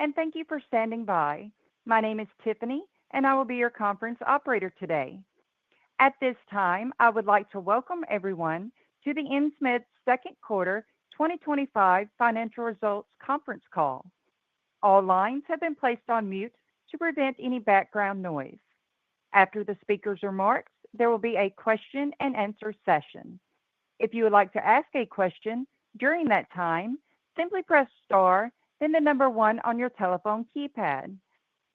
and thank you for standing by. My name is Tiffany, and I will be your conference operator today. At this time, I would like to welcome everyone to the Insmed Second Quarter 2025 Financial Results Conference Call. All lines have been placed on mute to prevent any background noise. After the speaker's remarks, there will be a question and answer session. If you would like to ask a question during that time, simply press star, then the number one on your telephone keypad.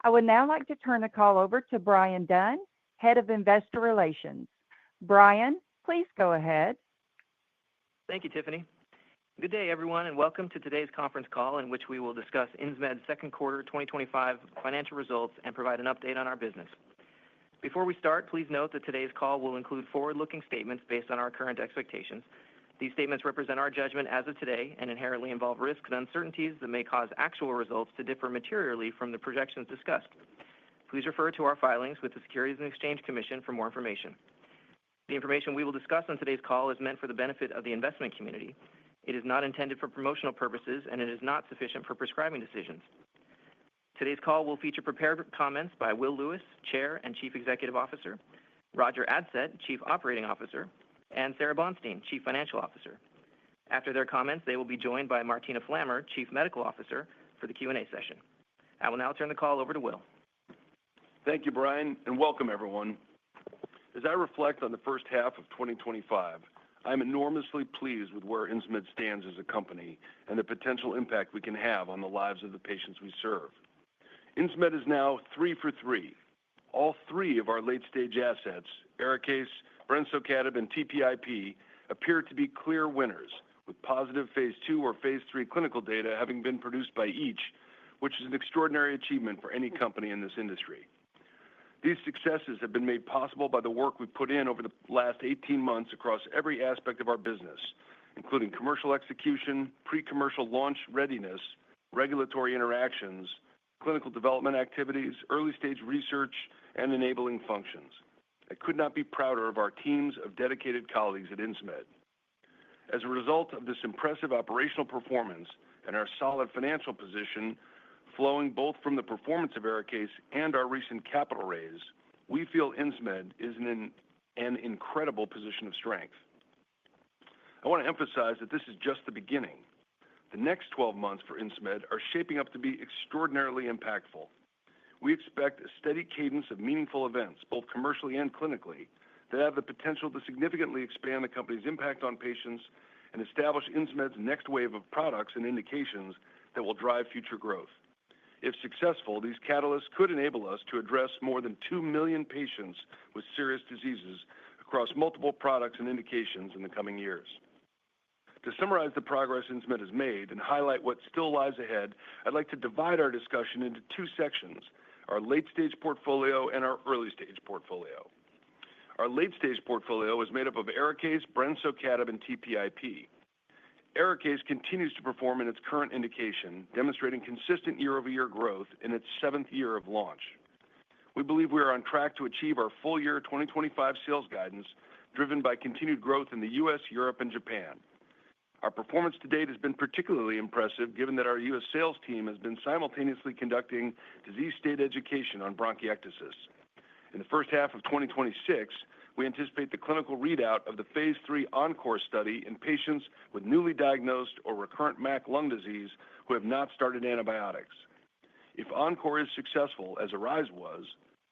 I would now like to turn the call over to Brian Dunn, Head of Investor Relations. Brian, please go ahead. Thank you, Tiffany. Good day, everyone, and welcome to today's conference call in which we will discuss Insmed's second quarter 2025 financial results and provide an update on our business. Before we start, please note that today's call will include forward-looking statements based on our current expectations. These statements represent our judgment as of today and inherently involve risks and uncertainties that may cause actual results to differ materially from the projections discussed. Please refer to our filings with the Securities and Exchange Commission for more information. The information we will discuss on today's call is meant for the benefit of the investment community. It is not intended for promotional purposes, and it is not sufficient for prescribing decisions. Today's call will feature prepared comments by Will Lewis, Chair and Chief Executive Officer, Roger Adsett, Chief Operating Officer, and Sarah Bonstein, Chief Financial Officer. After their comments, they will be joined by Martina Flammer, Chief Medical Officer, for the Q&A session. I will now turn the call over to Will. Thank you, Brian, and welcome, everyone. As I reflect on the first half of 2025, I'm enormously pleased with where Insmed stands as a company and the potential impact we can have on the lives of the patients we serve. Insmed is now 3 for 3. All three of our late-stage assets, ARIKAYCE, brensocatib, and TPIP, appear to be clear winners, with positive phase 2 or phase 3 clinical data having been produced by each, which is an extraordinary achievement for any company in this industry. These successes have been made possible by the work we've put in over the last 18 months across every aspect of our business, including commercial execution, pre-commercial launch readiness, regulatory interactions, clinical development activities, early-stage research, and enabling functions. I could not be prouder of our teams of dedicated colleagues at Insmed. As a result of this impressive operational performance and our solid financial position, flowing both from the performance of ARIKAYCE and our recent capital raise, we feel Insmed is in an incredible position of strength. I want to emphasize that this is just the beginning. The next 12 months for Insmed are shaping up to be extraordinarily impactful. We expect a steady cadence of meaningful events, both commercially and clinically, that have the potential to significantly expand the company's impact on patients and establish Insmed's next wave of products and indications that will drive future growth. If successful, these catalysts could enable us to address more than 2 million patients with serious diseases across multiple products and indications in the coming years. To summarize the progress Insmed has made and highlight what still lies ahead, I'd like to divide our discussion into two sections: our late-stage portfolio and our early-stage portfolio. Our late-stage portfolio is made up of ARIKAYCE, brensocatib, and TPIP. ARIKAYCE continues to perform in its current indication, demonstrating consistent year-over-year growth in its 7th year of launch. We believe we are on track to achieve our full year 2025 sales guidance, driven by continued growth in the U.S., Europe, and Japan. Our performance to date has been particularly impressive, given that our U.S. sales team has been simultaneously conducting disease state education on bronchiectasis. In the first half of 2026, we anticipate the clinical readout of the phase 3 ENCORE study in patients with newly diagnosed or recurrent MAC lung disease who have not started antibiotics. If ENCORE is successful, as ARISE was,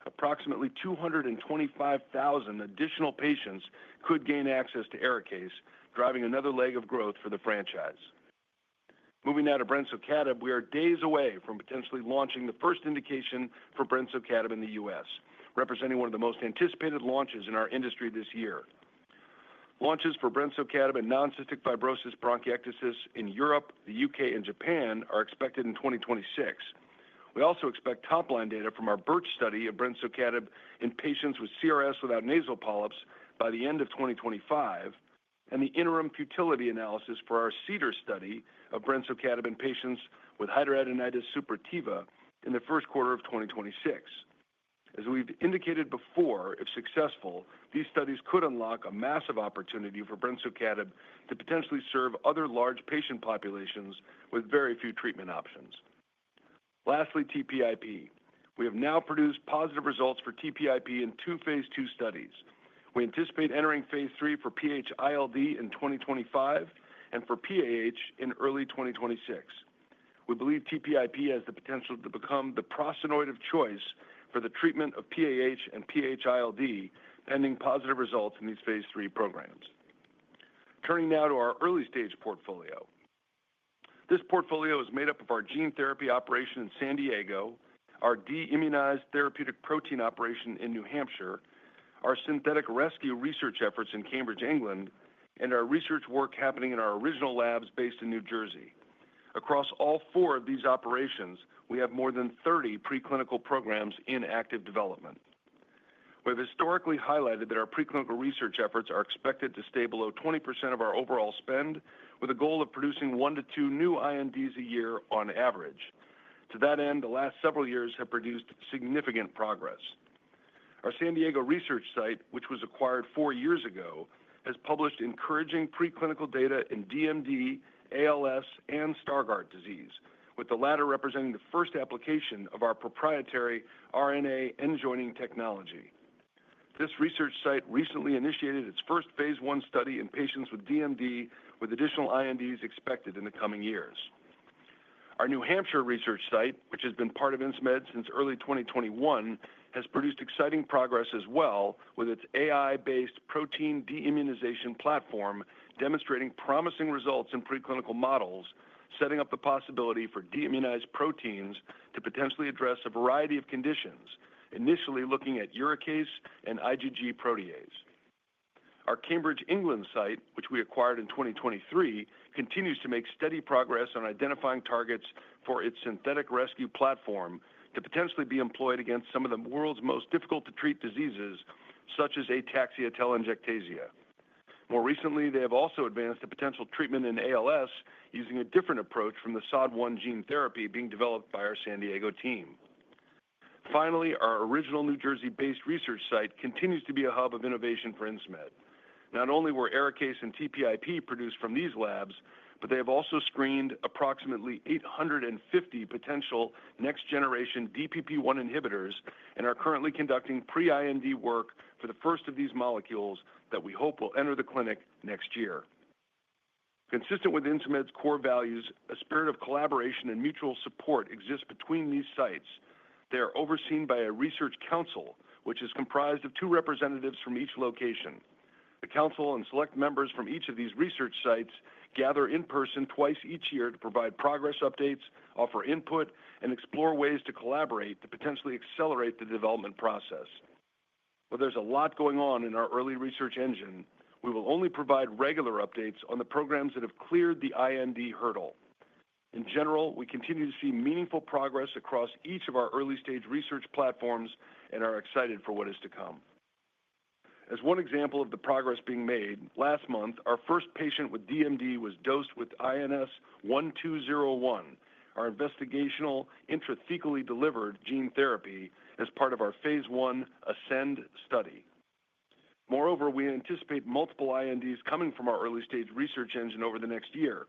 approximately 225,000 additional patients could gain access to ARIKAYCE, driving another leg of growth for the franchise. Moving now to brensocatib, we are days away from potentially launching the first indication for brensocatib in the U.S., representing one of the most anticipated launches in our industry this year. Launches for brensocatib and non-cystic fibrosis bronchiectasis in Europe, the UK, and Japan are expected in 2026. We also expect top-line data from our BIRCH study of brensocatib in patients with CRS without nasal polyps by the end of 2025, and the interim futility analysis for our CEDAR study of brensocatib in patients with hidradenitis suppurativa in the first quarter of 2026. As we've indicated before, if successful, these studies could unlock a massive opportunity for brensocatib to potentially serve other large patient populations with very few treatment options. Lastly, TPIP. We have now produced positive results for TPIP in 2 phase 2 studies. We anticipate entering phase 3 for PH-ILD in 2025 and for PAH in early 2026. We believe TPIP has the potential to become the prostanoid of choice for the treatment of PAH and PH-ILD, pending positive results in these phase 3 programs. Turning now to our early stage portfolio. This portfolio is made up of our gene therapy operation in San Diego, our de-immunized therapeutic protein operation in New Hampshire, our synthetic rescue research efforts in Cambridge, England, and our research work happening in our original labs based in New Jersey. Across all 4 of these operations, we have more than 30 preclinical programs in active development. We have historically highlighted that our preclinical research efforts are expected to stay below 20% of our overall spend, with a goal of producing 1 to 2 new INDs a year on average. To that end, the last several years have produced significant progress. Our San Diego research site, which was acquired 4 years ago, has published encouraging preclinical data in DMD, ALS, and Stargardt disease, with the latter representing the first application of our proprietary RNA end-joining technology. This research site recently initiated its first phase 1 study in patients with DMD, with additional INDs expected in the coming years. Our New Hampshire research site, which has been part of Insmed since early 2021, has produced exciting progress as well, with its AI-based protein de-immunization platform demonstrating promising results in preclinical models, setting up the possibility for de-immunized proteins to potentially address a variety of conditions, initially looking at uricase and IgG protease. Our Cambridge, England site, which we acquired in 2023, continues to make steady progress on identifying targets for its synthetic rescue platform to potentially be employed against some of the world's most difficult to treat diseases, such as ataxia telangiectasia. More recently, they have also advanced a potential treatment in ALS using a different approach from the SOD1 gene therapy being developed by our San Diego team. Finally, our original New Jersey-based research site continues to be a hub of innovation for Insmed. Not only were ARIKAYCE and TPIP produced from these labs, but they have also screened approximately 850 potential next-generation DPP-1 inhibitors and are currently conducting pre-IND work for the first of these molecules that we hope will enter the clinic next year. Consistent with Insmed's core values, a spirit of collaboration and mutual support exists between these sites. They are overseen by a research council, which is comprised of 2 representatives from each location. The council and select members from each of these research sites gather in person twice each year to provide progress updates, offer input, and explore ways to collaborate to potentially accelerate the development process. While there's a lot going on in our early research engine, we will only provide regular updates on the programs that have cleared the IND hurdle. In general, we continue to see meaningful progress across each of our early-stage research platforms and are excited for what is to come. As one example of the progress being made, last month, our first patient with DMD was dosed with INS-1201, our investigational intrathecally delivered gene therapy as part of our phase 1 ASCEND study. Moreover, we anticipate multiple INDs coming from our early-stage research engine over the next year,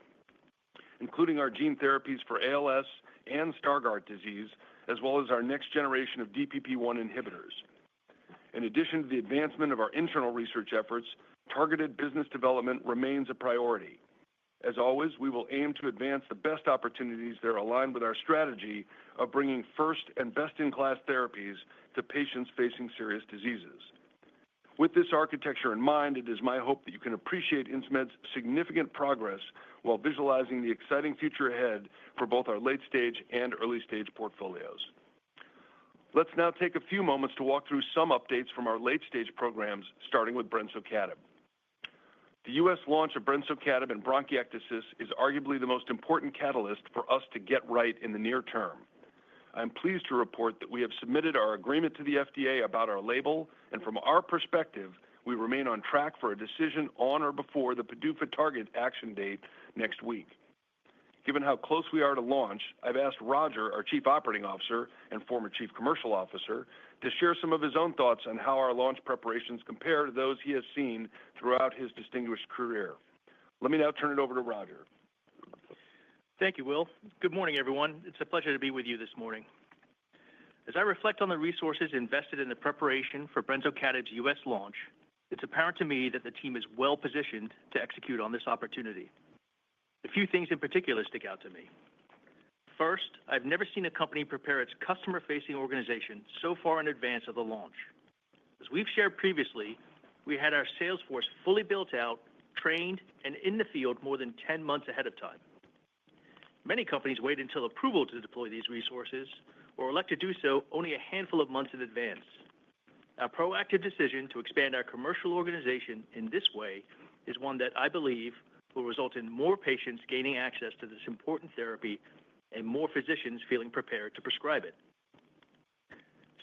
including our gene therapies for ALS and Stargardt disease, as well as our next generation of DPP-1 inhibitors. In addition to the advancement of our internal research efforts, targeted business development remains a priority. As always, we will aim to advance the best opportunities that are aligned with our strategy of bringing first and best-in-class therapies to patients facing serious diseases. With this architecture in mind, it is my hope that you can appreciate Insmed's significant progress while visualizing the exciting future ahead for both our late-stage and early-stage portfolios. Let's now take a few moments to walk through some updates from our late-stage programs, starting with brensocatib. The U.S. launch of brensocatib in bronchiectasis is arguably the most important catalyst for us to get right in the near term. I'm pleased to report that we have submitted our agreement to the FDA about our label, and from our perspective, we remain on track for a decision on or before the PDUFA target action date next week. Given how close we are to launch, I've asked Roger, our Chief Operating Officer and former Chief Commercial Officer, to share some of his own thoughts on how our launch preparations compare to those he has seen throughout his distinguished career. Let me now turn it over to Roger. Thank you, Will. Good morning, everyone. It's a pleasure to be with you this morning. As I reflect on the resources invested in the preparation for brensocatib's U.S. launch, it's apparent to me that the team is well positioned to execute on this opportunity. A few things in particular stick out to me. First, I've never seen a company prepare its customer-facing organization so far in advance of the launch. As we've shared previously, we had our sales force fully built out, trained, and in the field more than 10 months ahead of time. Many companies wait until approval to deploy these resources or elect to do so only a handful of months in advance. Our proactive decision to expand our commercial organization in this way is one that I believe will result in more patients gaining access to this important therapy and more physicians feeling prepared to prescribe it.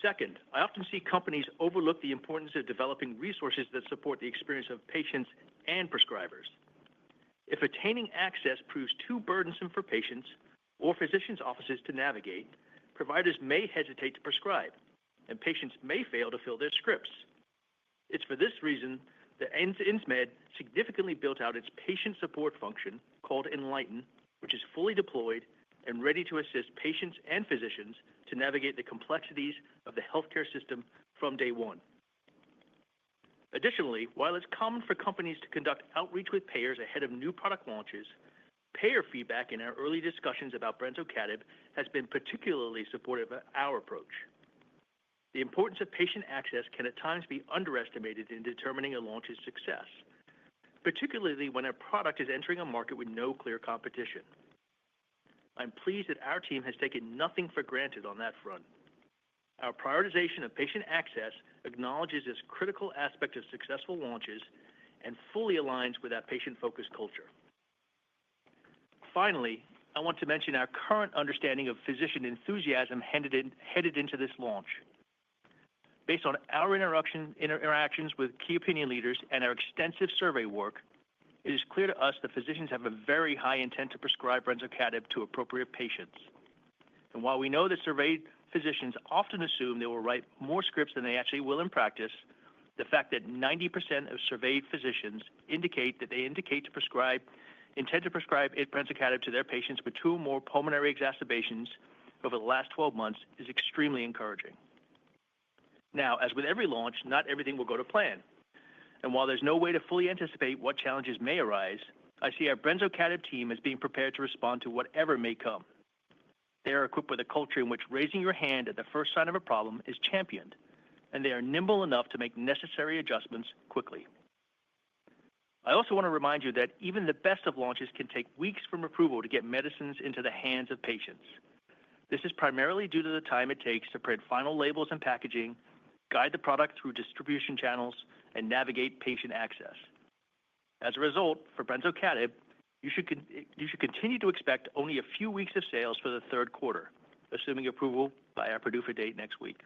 Second, I often see companies overlook the importance of developing resources that support the experience of patients and prescribers. If attaining access proves too burdensome for patients or physicians' offices to navigate, providers may hesitate to prescribe, and patients may fail to fill their scripts. It's for this reason that Insmed significantly built out its patient support function called Enlighten, which is fully deployed and ready to assist patients and physicians to navigate the complexities of the healthcare system from day one. Additionally, while it's common for companies to conduct outreach with payers ahead of new product launches, payer feedback in our early discussions about brensocatib has been particularly supportive of our approach. The importance of patient access can at times be underestimated in determining a launch's success, particularly when a product is entering a market with no clear competition. I'm pleased that our team has taken nothing for granted on that front. Our prioritization of patient access acknowledges this critical aspect of successful launches and fully aligns with our patient-focused culture. Finally, I want to mention our current understanding of physician enthusiasm headed into this launch. Based on our interactions with key opinion leaders and our extensive survey work, it is clear to us that physicians have a very high intent to prescribe brensocatib to appropriate patients. And while we know that surveyed physicians often assume they will write more scripts than they actually will in practice, the fact that 90% of surveyed physicians indicate that they intend to prescribe brensocatib to their patients with 2 or more pulmonary exacerbations over the last 12 months is extremely encouraging. Now, as with every launch, not everything will go to plan. And while there's no way to fully anticipate what challenges may arise, I see our brensocatib team as being prepared to respond to whatever may come. They are equipped with a culture in which raising your hand at the first sign of a problem is championed, and they are nimble enough to make necessary adjustments quickly. I also want to remind you that even the best of launches can take weeks from approval to get medicines into the hands of patients. This is primarily due to the time it takes to print final labels and packaging, guide the product through distribution channels, and navigate patient access. As a result, for brensocatib, you should continue to expect only a few weeks of sales for the third quarter, assuming approval by our PDUFA date next week.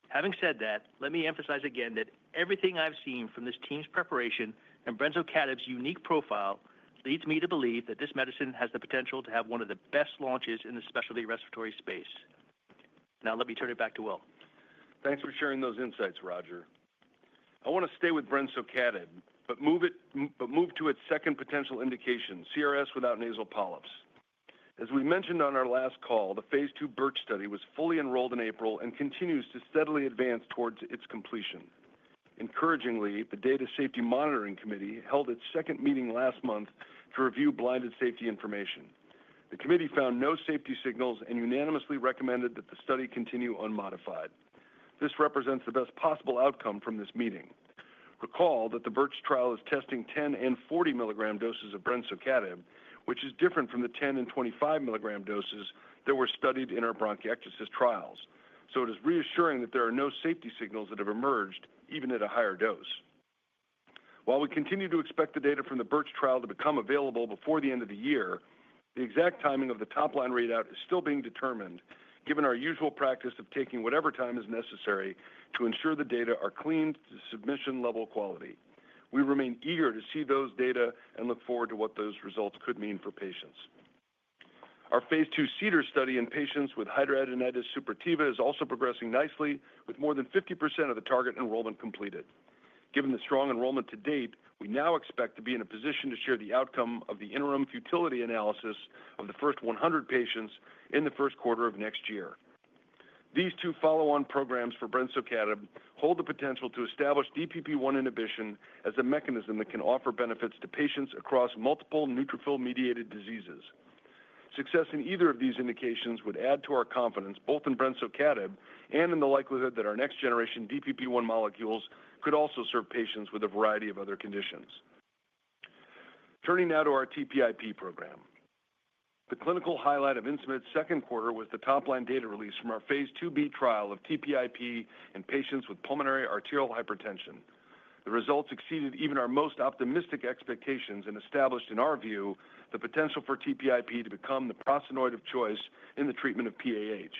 Having said that, let me emphasize again that everything I've seen from this team's preparation and brensocatib's unique profile leads me to believe that this medicine has the potential to have one of the best launches in the specialty respiratory space. Now let me turn it back to Will. Thanks for sharing those insights, Roger. I want to stay with brensocatib, but move to its second potential indication, CRS without nasal polyps. As we mentioned on our last call, the phase 2 BIRCH study was fully enrolled in April and continues to steadily advance towards its completion. Encouragingly, the Data Safety Monitoring Committee held its second meeting last month to review blinded safety information. The committee found no safety signals and unanimously recommended that the study continue unmodified. This represents the best possible outcome from this meeting. Recall that the BIRCH trial is testing 10 and 40 milligram doses of brensocatib, which is different from the 10 and 25 milligram doses that were studied in our bronchiectasis trials. So it is reassuring that there are no safety signals that have emerged, even at a higher dose. While we continue to expect the data from the BIRCH trial to become available before the end of the year, the exact timing of the top-line readout is still being determined, given our usual practice of taking whatever time is necessary to ensure the data are cleaned to submission-level quality. We remain eager to see those data and look forward to what those results could mean for patients. Our phase 2 CEDAR study in patients with hidradenitis suppurativa is also progressing nicely, with more than 50% of the target enrollment completed. Given the strong enrollment to date, We now expect to be in a position to share the outcome of the interim futility analysis of the first 100 patients in the first quarter of next year. These two follow-on programs for brensocatib hold the potential to establish DPP-1 inhibition as a mechanism that can offer benefits to patients across multiple neutrophil-mediated diseases. Success in either of these indications would add to our confidence both in brensocatib and in the likelihood that our next-generation DPP-1 molecules could also serve patients with a variety of other conditions. Turning now to our TPIP program. The clinical highlight of Insmed's second quarter was the top-line data release from our phase 2b trial of TPIP in patients with pulmonary arterial hypertension. The results exceeded even our most optimistic expectations and established, in our view, the potential for TPIP to become the prostanoid of choice in the treatment of PAH.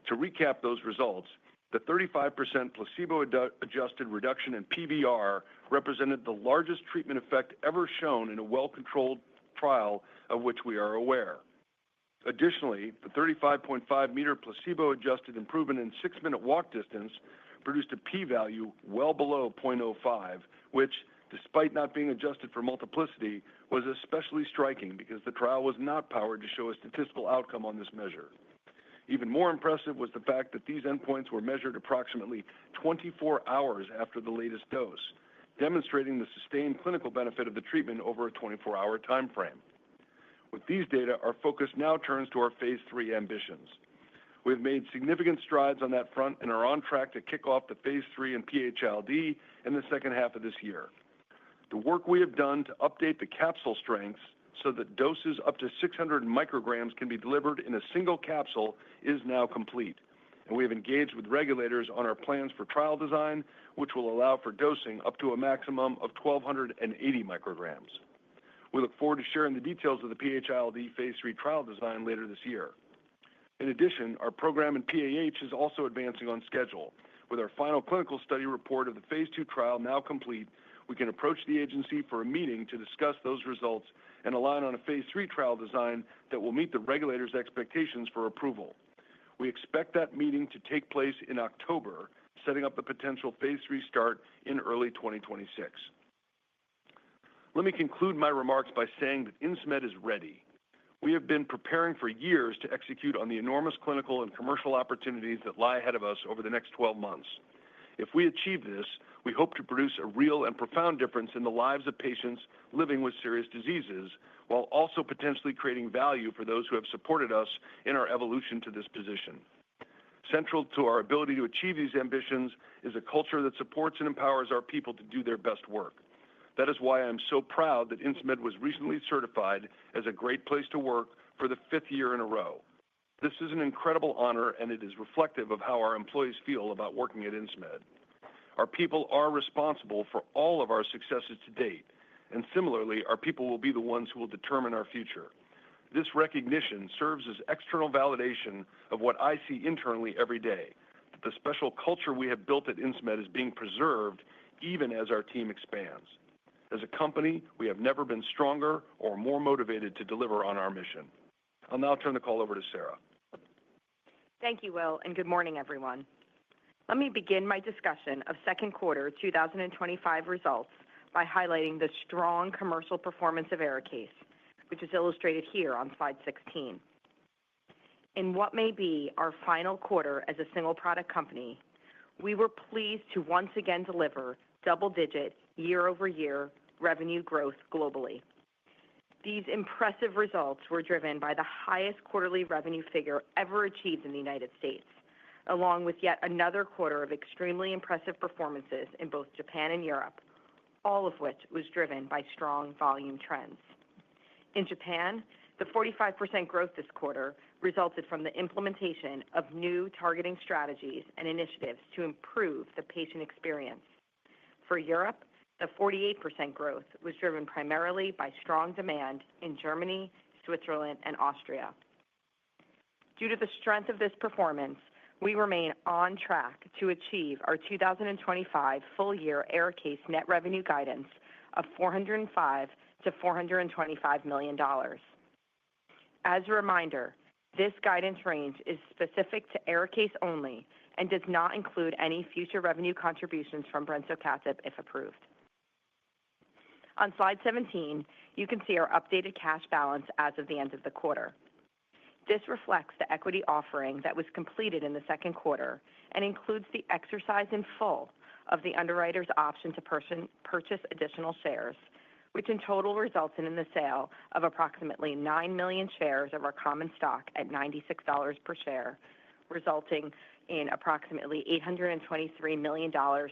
To recap those results, the 35% placebo-adjusted reduction in PVR represented the largest treatment effect ever shown in a well-controlled trial of which we are aware. Additionally, the 35.5-meter placebo-adjusted improvement in 6-minute walk distance produced a p-value well below 0.05, which, despite not being adjusted for multiplicity, was especially striking because the trial was not powered to show a statistical outcome on this measure. Even more impressive was the fact that these endpoints were measured approximately 24 hours after the latest dose, demonstrating the sustained clinical benefit of the treatment over a 24-hour time frame. With these data, our focus now turns to our phase 3 ambitions. We have made significant strides on that front and are on track to kick off the phase 3 in PH-ILD in the second half of this year. The work we have done to update the capsule strengths so that doses up to 600 micrograms can be delivered in a single capsule is now complete, and we have engaged with regulators on our plans for trial design, which will allow for dosing up to a maximum of 1,280 micrograms. We look forward to sharing the details of the PH-ILD phase 3 trial design later this year. In addition, our program in PAH is also advancing on schedule. With our final clinical study report of the phase 2 trial now complete, we can approach the agency for a meeting to discuss those results and align on a phase 3 trial design that will meet the regulators' expectations for approval. We expect that meeting to take place in October, setting up the potential phase 3 start in early 2026. Let me conclude my remarks by saying that Insmed is ready. We have been preparing for years to execute on the enormous clinical and commercial opportunities that lie ahead of us over the next 12 months. If we achieve this, we hope to produce a real and profound difference in the lives of patients living with serious diseases, while also potentially creating value for those who have supported us in our evolution to this position. Central to our ability to achieve these ambitions is a culture that supports and empowers our people to do their best work. That is why I'm so proud that Insmed was recently certified as a great place to work for the 5th year in a row. This is an incredible honor, and it is reflective of how our employees feel about working at Insmed. Our people are responsible for all of our successes to date, and similarly, our people will be the ones who will determine our future. This recognition serves as external validation of what I see internally every day, that the special culture we have built at Insmed is being preserved even as our team expands. As a company, we have never been stronger or more motivated to deliver on our mission. I'll now turn the call over to Sarah. Thank you, Will, and good morning, everyone. Let me begin my discussion of second quarter 2025 results by highlighting the strong commercial performance of ARIKAYCE, which is illustrated here on slide 16. In what may be our final quarter as a single-product company, we were pleased to once again deliver double-digit year-over-year revenue growth globally. These impressive results were driven by the highest quarterly revenue figure ever achieved in the United States, along with yet another quarter of extremely impressive performances in both Japan and Europe, all of which was driven by strong volume trends. In Japan, the 45% growth this quarter resulted from the implementation of new targeting strategies and initiatives to improve the patient experience. For Europe, the 48% growth was driven primarily by strong demand in Germany, Switzerland, and Austria. Due to the strength of this performance, we remain on track to achieve our 2025 full-year ARIKAYCE net revenue guidance of $405 to $425 million. As a reminder, this guidance range is specific to ARIKAYCE only and does not include any future revenue contributions from brensocatib if approved. On slide 17, you can see our updated cash balance as of the end of the quarter. This reflects the equity offering that was completed in the second quarter and includes the exercise in full of the underwriter's option to purchase additional shares, which in total resulted in the sale of approximately 9 million shares of our common stock at $96 per share, resulting in approximately $823 million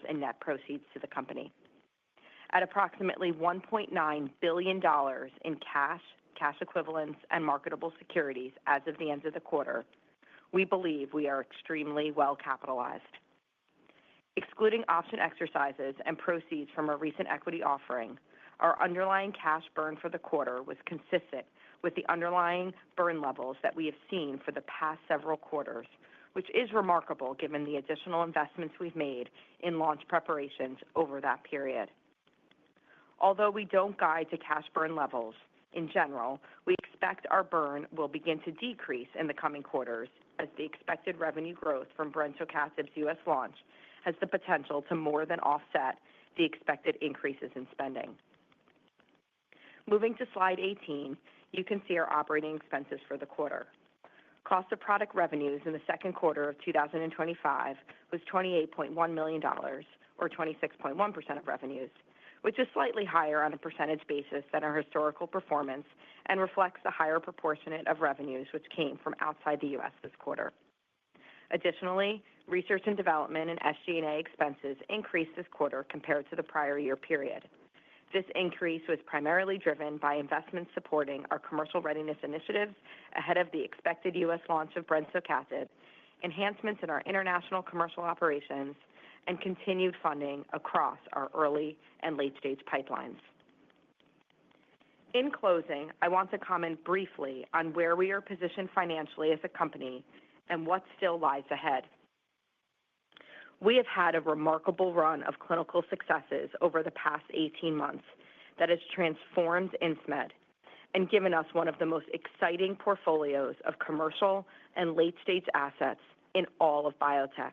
in net proceeds to the company. At approximately $1.9 billion in cash, cash equivalents, and marketable securities as of the end of the quarter, we believe we are extremely well capitalized. Excluding option exercises and proceeds from a recent equity offering, our underlying cash burn for the quarter was consistent with the underlying burn levels that we have seen for the past several quarters, which is remarkable given the additional investments we've made in launch preparations over that period. Although we don't guide to cash burn levels, in general, we expect our burn will begin to decrease in the coming quarters as the expected revenue growth from brensocatib's U.S. launch has the potential to more than offset the expected increases in spending. Moving to slide 18, you can see our operating expenses for the quarter. Cost of product revenues in the second quarter of 2025 was $28.1 million, or 26.1% of revenues, which is slightly higher on a percentage basis than our historical performance and reflects the higher proportionate of revenues which came from outside the U.S. this quarter. Additionally, research and development and SG&A expenses increased this quarter compared to the prior year period. This increase was primarily driven by investments supporting our commercial readiness initiatives ahead of the expected U.S. launch of brensocatib, enhancements in our international commercial operations, and continued funding across our early and late-stage pipelines. In closing, I want to comment briefly on where we are positioned financially as a company and what still lies ahead. We have had a remarkable run of clinical successes over the past 18 months that has transformed Insmed and given us one of the most exciting portfolios of commercial and late-stage assets in all of biotech.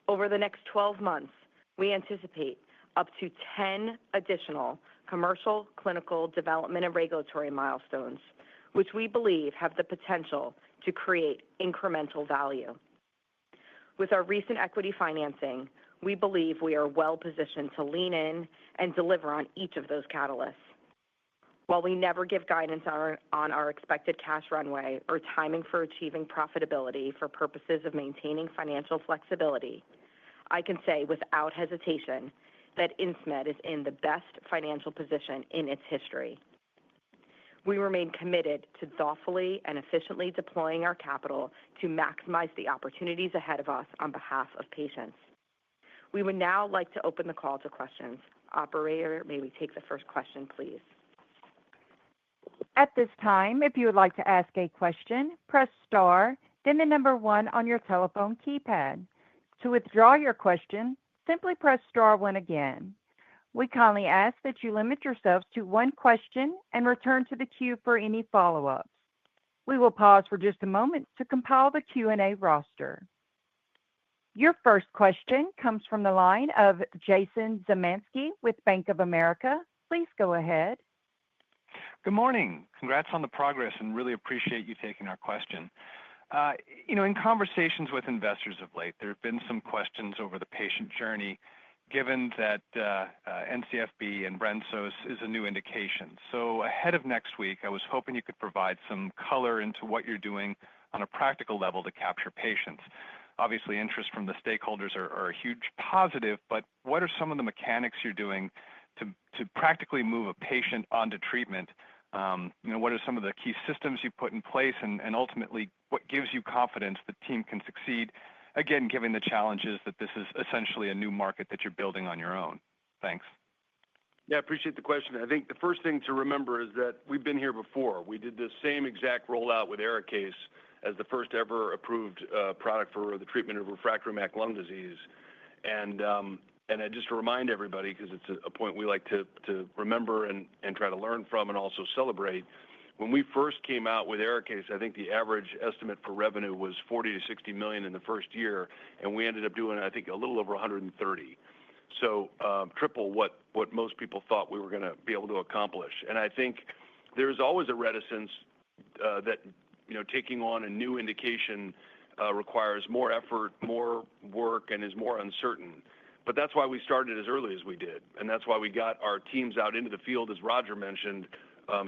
Over the next 12 months, we anticipate up to 10 additional commercial, clinical, development, and regulatory milestones, which we believe have the potential to create incremental value. With our recent equity financing, we believe we are well positioned to lean in and deliver on each of those catalysts. While we never give guidance on our expected cash runway or timing for achieving profitability for purposes of maintaining financial flexibility, I can say without hesitation that Insmed is in the best financial position in its history. We remain committed to thoughtfully and efficiently deploying our capital to maximize the opportunities ahead of us on behalf of patients. We would now like to open the call to questions. Operator, may we take the first question, please? At this time, if you would like to ask a question, press star, then the number one on your telephone keypad. To withdraw your question, simply press star one again. We kindly ask that you limit yourselves to one question and return to the queue for any follow-ups. We will pause for just a moment to compile the Q&A roster. Your first question comes from the line of Jason Zemansky with Bank of America. Please go ahead. Good morning. Congrats on the progress and really appreciate you taking our question. In conversations with investors of late, there have been some questions over the patient journey, given that NCFB and Brensos is a new indication. So ahead of next week, I was hoping you could provide some color into what you're doing on a practical level to capture patients. Obviously, interest from the stakeholders are a huge positive, but what are some of the mechanics you're doing to practically move a patient onto treatment? What are some of the key systems you put in place, and ultimately, what gives you confidence the team can succeed, again, given the challenges that this is essentially a new market that you're building on your own? Thanks. Yeah, I appreciate the question. I think the first thing to remember is that we've been here before. We did the same exact rollout with ARIKAYCE as the first ever approved product for the treatment of refractory MAC lung disease. And just to remind everybody, because it's a point we like to remember and try to learn from and also celebrate, when we first came out with ARIKAYCE, I think the average estimate for revenue was $40 to $60 million in the first year, and we ended up doing, I think, a little over 130. So triple what most people thought we were going to be able to accomplish. And I think there's always a reticence that taking on a new indication requires more effort, more work, and is more uncertain. But that's why we started as early as we did, and that's why we got our teams out into the field, as Roger mentioned,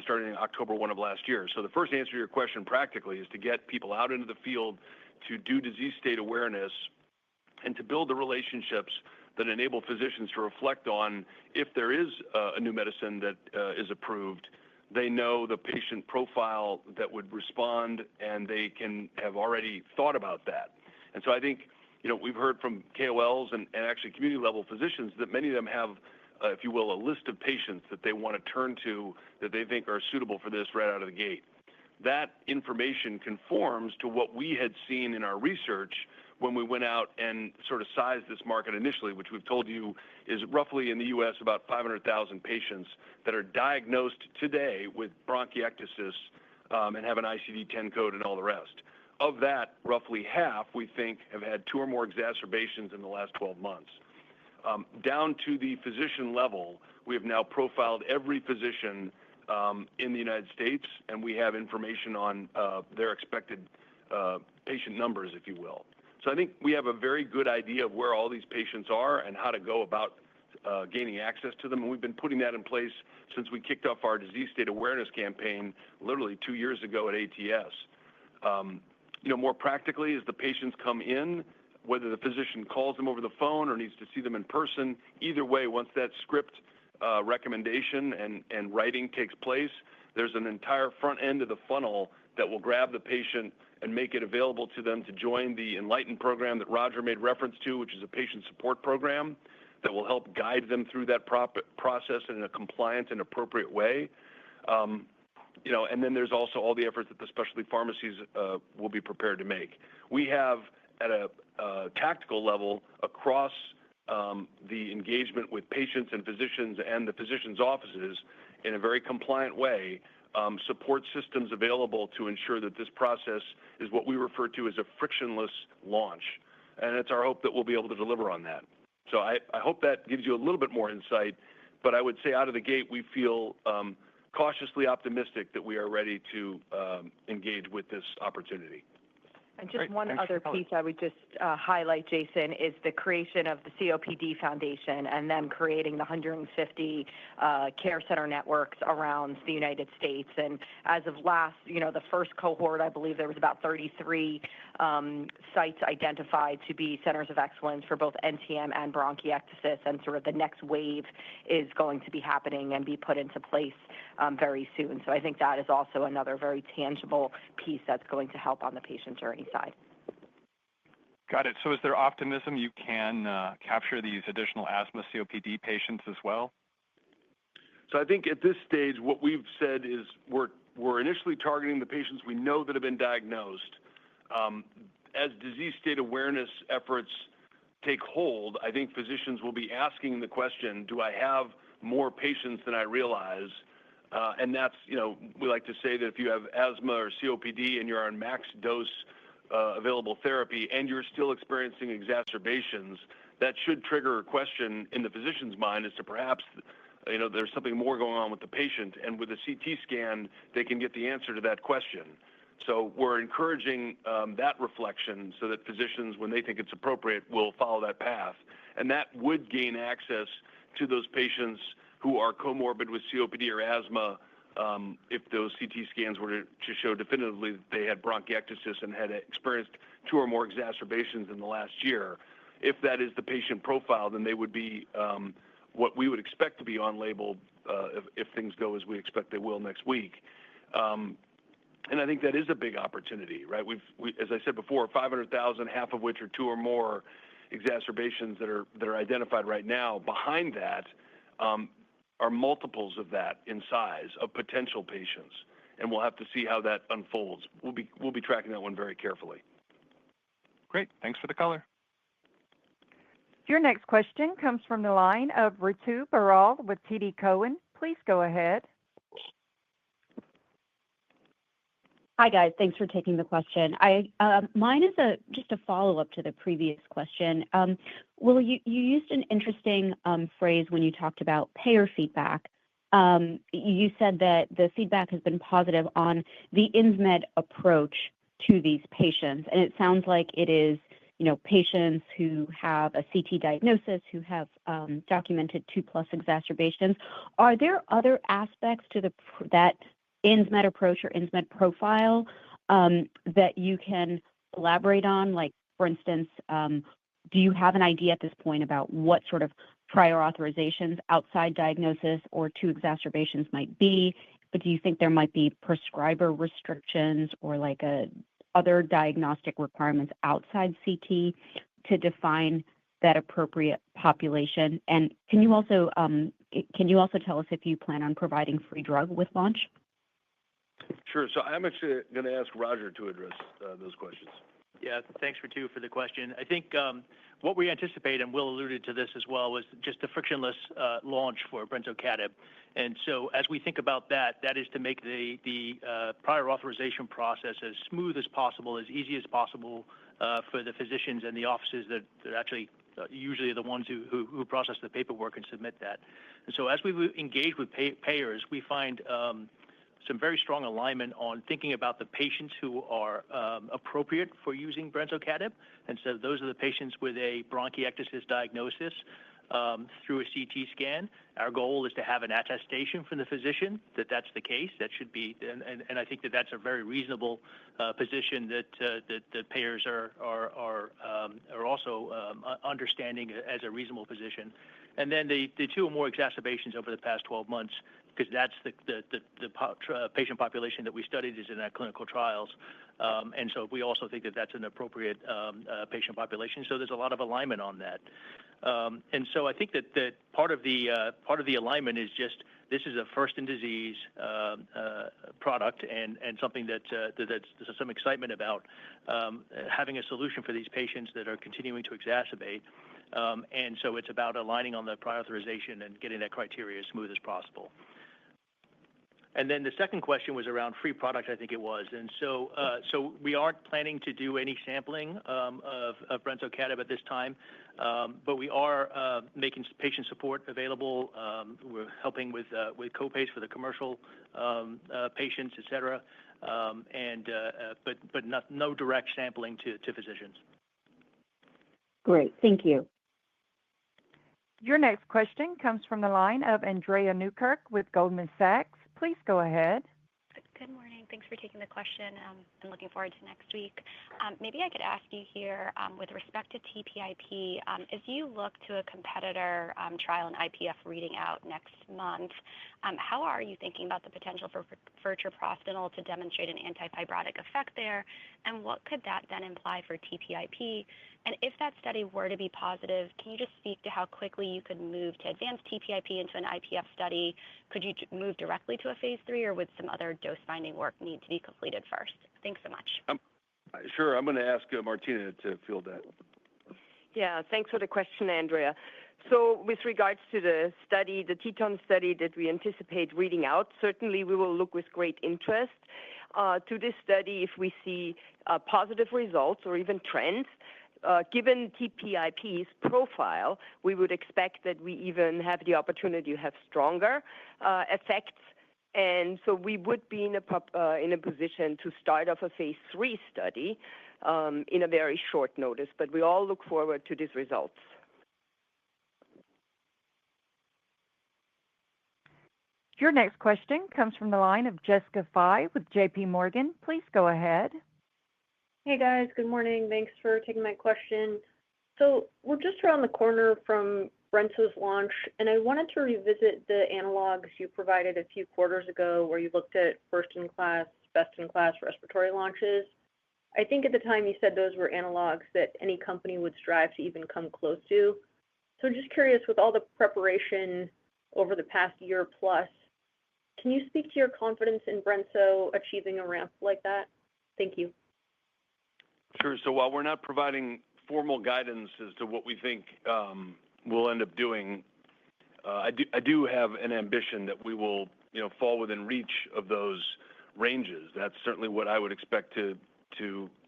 starting October 1 of last year. So the first answer to your question practically is to get people out into the field to do disease state awareness and to build the relationships that enable physicians to reflect on if there is a new medicine that is approved. They know the patient profile that would respond, and they can have already thought about that. And so I think, we've heard from KOLs and actually community-level physicians that many of them have, if you will, a list of patients that they want to turn to that they think are suitable for this right out of the gate. That information conforms to what we had seen in our research when we went out and sort of sized this market initially, which we've told you is roughly in the U.S. about 500,000 patients that are diagnosed today with bronchiectasis and have an ICD-10 code and all the rest. Of that, roughly half, we think, have had 2 or more exacerbations in the last 12 months. Down to the physician level, we have now profiled every physician in the United States, and we have information on their expected patient numbers, if you will. So I think we have a very good idea of where all these patients are and how to go about gaining access to them. And we've been putting that in place since we kicked off our disease state awareness campaign literally 2 years ago at ATS. More practically, as the patients come in, whether the physician calls them over the phone or needs to see them in person, either way, once that script recommendation and writing takes place, there's an entire front end of the funnel that will grab the patient and make it available to them to join the Enlighten program that Roger made reference to, which is a patient support program that will help guide them through that process in a compliant and appropriate way. And then there's also all the efforts that the specialty pharmacies will be prepared to make. We have, at a tactical level, across the engagement with patients and physicians and the physicians' offices in a very compliant way, support systems available to ensure that this process is what we refer to as a frictionless launch. And it's our hope that we'll be able to deliver on that. So I hope that gives you a little bit more insight, but I would say out of the gate, we feel cautiously optimistic that we are ready to engage with this opportunity. And just one other piece I would just highlight, Jason, is the creation of the COPD Foundation and them creating the 150 care center networks around the United States. And as of last, the first cohort, I believe there was about 33 sites identified to be centers of excellence for both NTM and bronchiectasis. And sort of the next wave is going to be happening and be put into place very soon. So I think that is also another very tangible piece that's going to help on the patient journey side. Got it. So is there optimism you can capture these additional asthma COPD patients as well? So I think at this stage, what we've said is we're initially targeting the patients we know that have been diagnosed. As disease state awareness efforts take hold, I think physicians will be asking the question, do I have more patients than I realize? And that's, we like to say that if you have asthma or COPD and you're on max dose available therapy and you're still experiencing exacerbations, that should trigger a question in the physician's mind as to perhaps, there's something more going on with the patient. And with a CT scan, they can get the answer to that question. So we're encouraging that reflection so that physicians, when they think it's appropriate, will follow that path. And that would gain access to those patients who are comorbid with COPD or asthma if those CT scans were to show definitively that they had bronchiectasis and had experienced 2 or more exacerbations in the last year. If that is the patient profile, then they would be what we would expect to be on label if things go as we expect they will next week. And I think that is a big opportunity, right? As I said before, 500,000, half of which are 2 or more exacerbations that are identified right now. Behind that are multiples of that in size of potential patients, and we'll have to see how that unfolds. We'll be tracking that one very carefully. Great. Thanks for the color. Your next question comes from the line of Ritu Baral with TD Cowen. Please go ahead. Hi, guys. Thanks for taking the question. Mine is just a follow-up to the previous question. Will, you used an interesting phrase when you talked about payer feedback. You said that the feedback has been positive on the Insmed approach to these patients, and it sounds like it is, patients who have a CT diagnosis, who have documented 2+ exacerbations. Are there other aspects to that Insmed approach or Insmed profile that you can elaborate on? Like, for instance, do you have an idea at this point about what sort of prior authorizations outside diagnosis or 2 exacerbations might be? But do you think there might be prescriber restrictions or like other diagnostic requirements outside CT to define that appropriate population? And can you also tell us if you plan on providing free drug with launch? Sure. So I'm actually going to ask Roger to address those questions. Yeah, thanks for the question. I think what we anticipate, and Will alluded to this as well, was just a frictionless launch for brensocatib. And so as we think about that is to make the prior authorization process as smooth as possible, as easy as possible for the physicians and the offices that actually usually are the ones who process the paperwork and submit that. And so as we engage with payers, we find some very strong alignment on thinking about the patients who are appropriate for using brensocatib. And so those are the patients with a bronchiectasis diagnosis through a CT scan. Our goal is to have an attestation from the physician that that's the case. That should be, and I think that that's a very reasonable position that payers are also understanding as a reasonable position. And then the 2 or more exacerbations over the past 12 months, because that's the patient population that we studied is in our clinical trials. And so we also think that that's an appropriate patient population. So there's a lot of alignment on that. And so I think that part of the alignment is just this is a first-in-disease product and something that there's some excitement about having a solution for these patients that are continuing to exacerbate. And so it's about aligning on the prior authorization and getting that criteria as smooth as possible. And then the second question was around free product, I think it was. And so we aren't planning to do any sampling of brensocatib at this time, but we are making patient support available. We're helping with co-pays for the commercial patients, et cetera, but no direct sampling to physicians. Great. Thank you. Your next question comes from the line of Andrea Newkirk with Goldman Sachs. Please go ahead. Good morning. Thanks for taking the question. I'm looking forward to next week. Maybe I could ask you here, with respect to TPIP, as you look to a competitor trial in IPF reading out next month, how are you thinking about the potential for treprostinil to demonstrate an antifibrotic effect there? And what could that then imply for TPIP? And if that study were to be positive, can you just speak to how quickly you could move to advance TPIP into an IPF study? Could you move directly to a phase 3, or would some other dose-finding work need to be completed first? Thanks so much. Sure. I'm going to ask Martina to field that. Yeah, thanks for the question, Andrea. So with regards to the study, the Teton study that we anticipate reading out, certainly we will look with great interest to this study if we see positive results or even trends. Given TPIP's profile, we would expect that we even have the opportunity to have stronger effects. And so we would be in a position to start off a phase 3 study in a very short notice, but we all look forward to these results. Your next question comes from the line of Jessica Fye with JP Morgan. Please go ahead. Hey guys, good morning. Thanks for taking my question. So we're just around the corner from brensocatib's launch, and I wanted to revisit the analogs you provided a few quarters ago where you looked at first-in-class, best-in-class respiratory launches. I think at the time you said those were analogs that any company would strive to even come close to. So just curious, with all the preparation over the past year plus, can you speak to your confidence in brensocatib achieving a ramp like that? Thank you. Sure. So while we're not providing formal guidance as to what we think we'll end up doing, I do have an ambition that we will, fall within reach of those ranges. That's certainly what I would expect to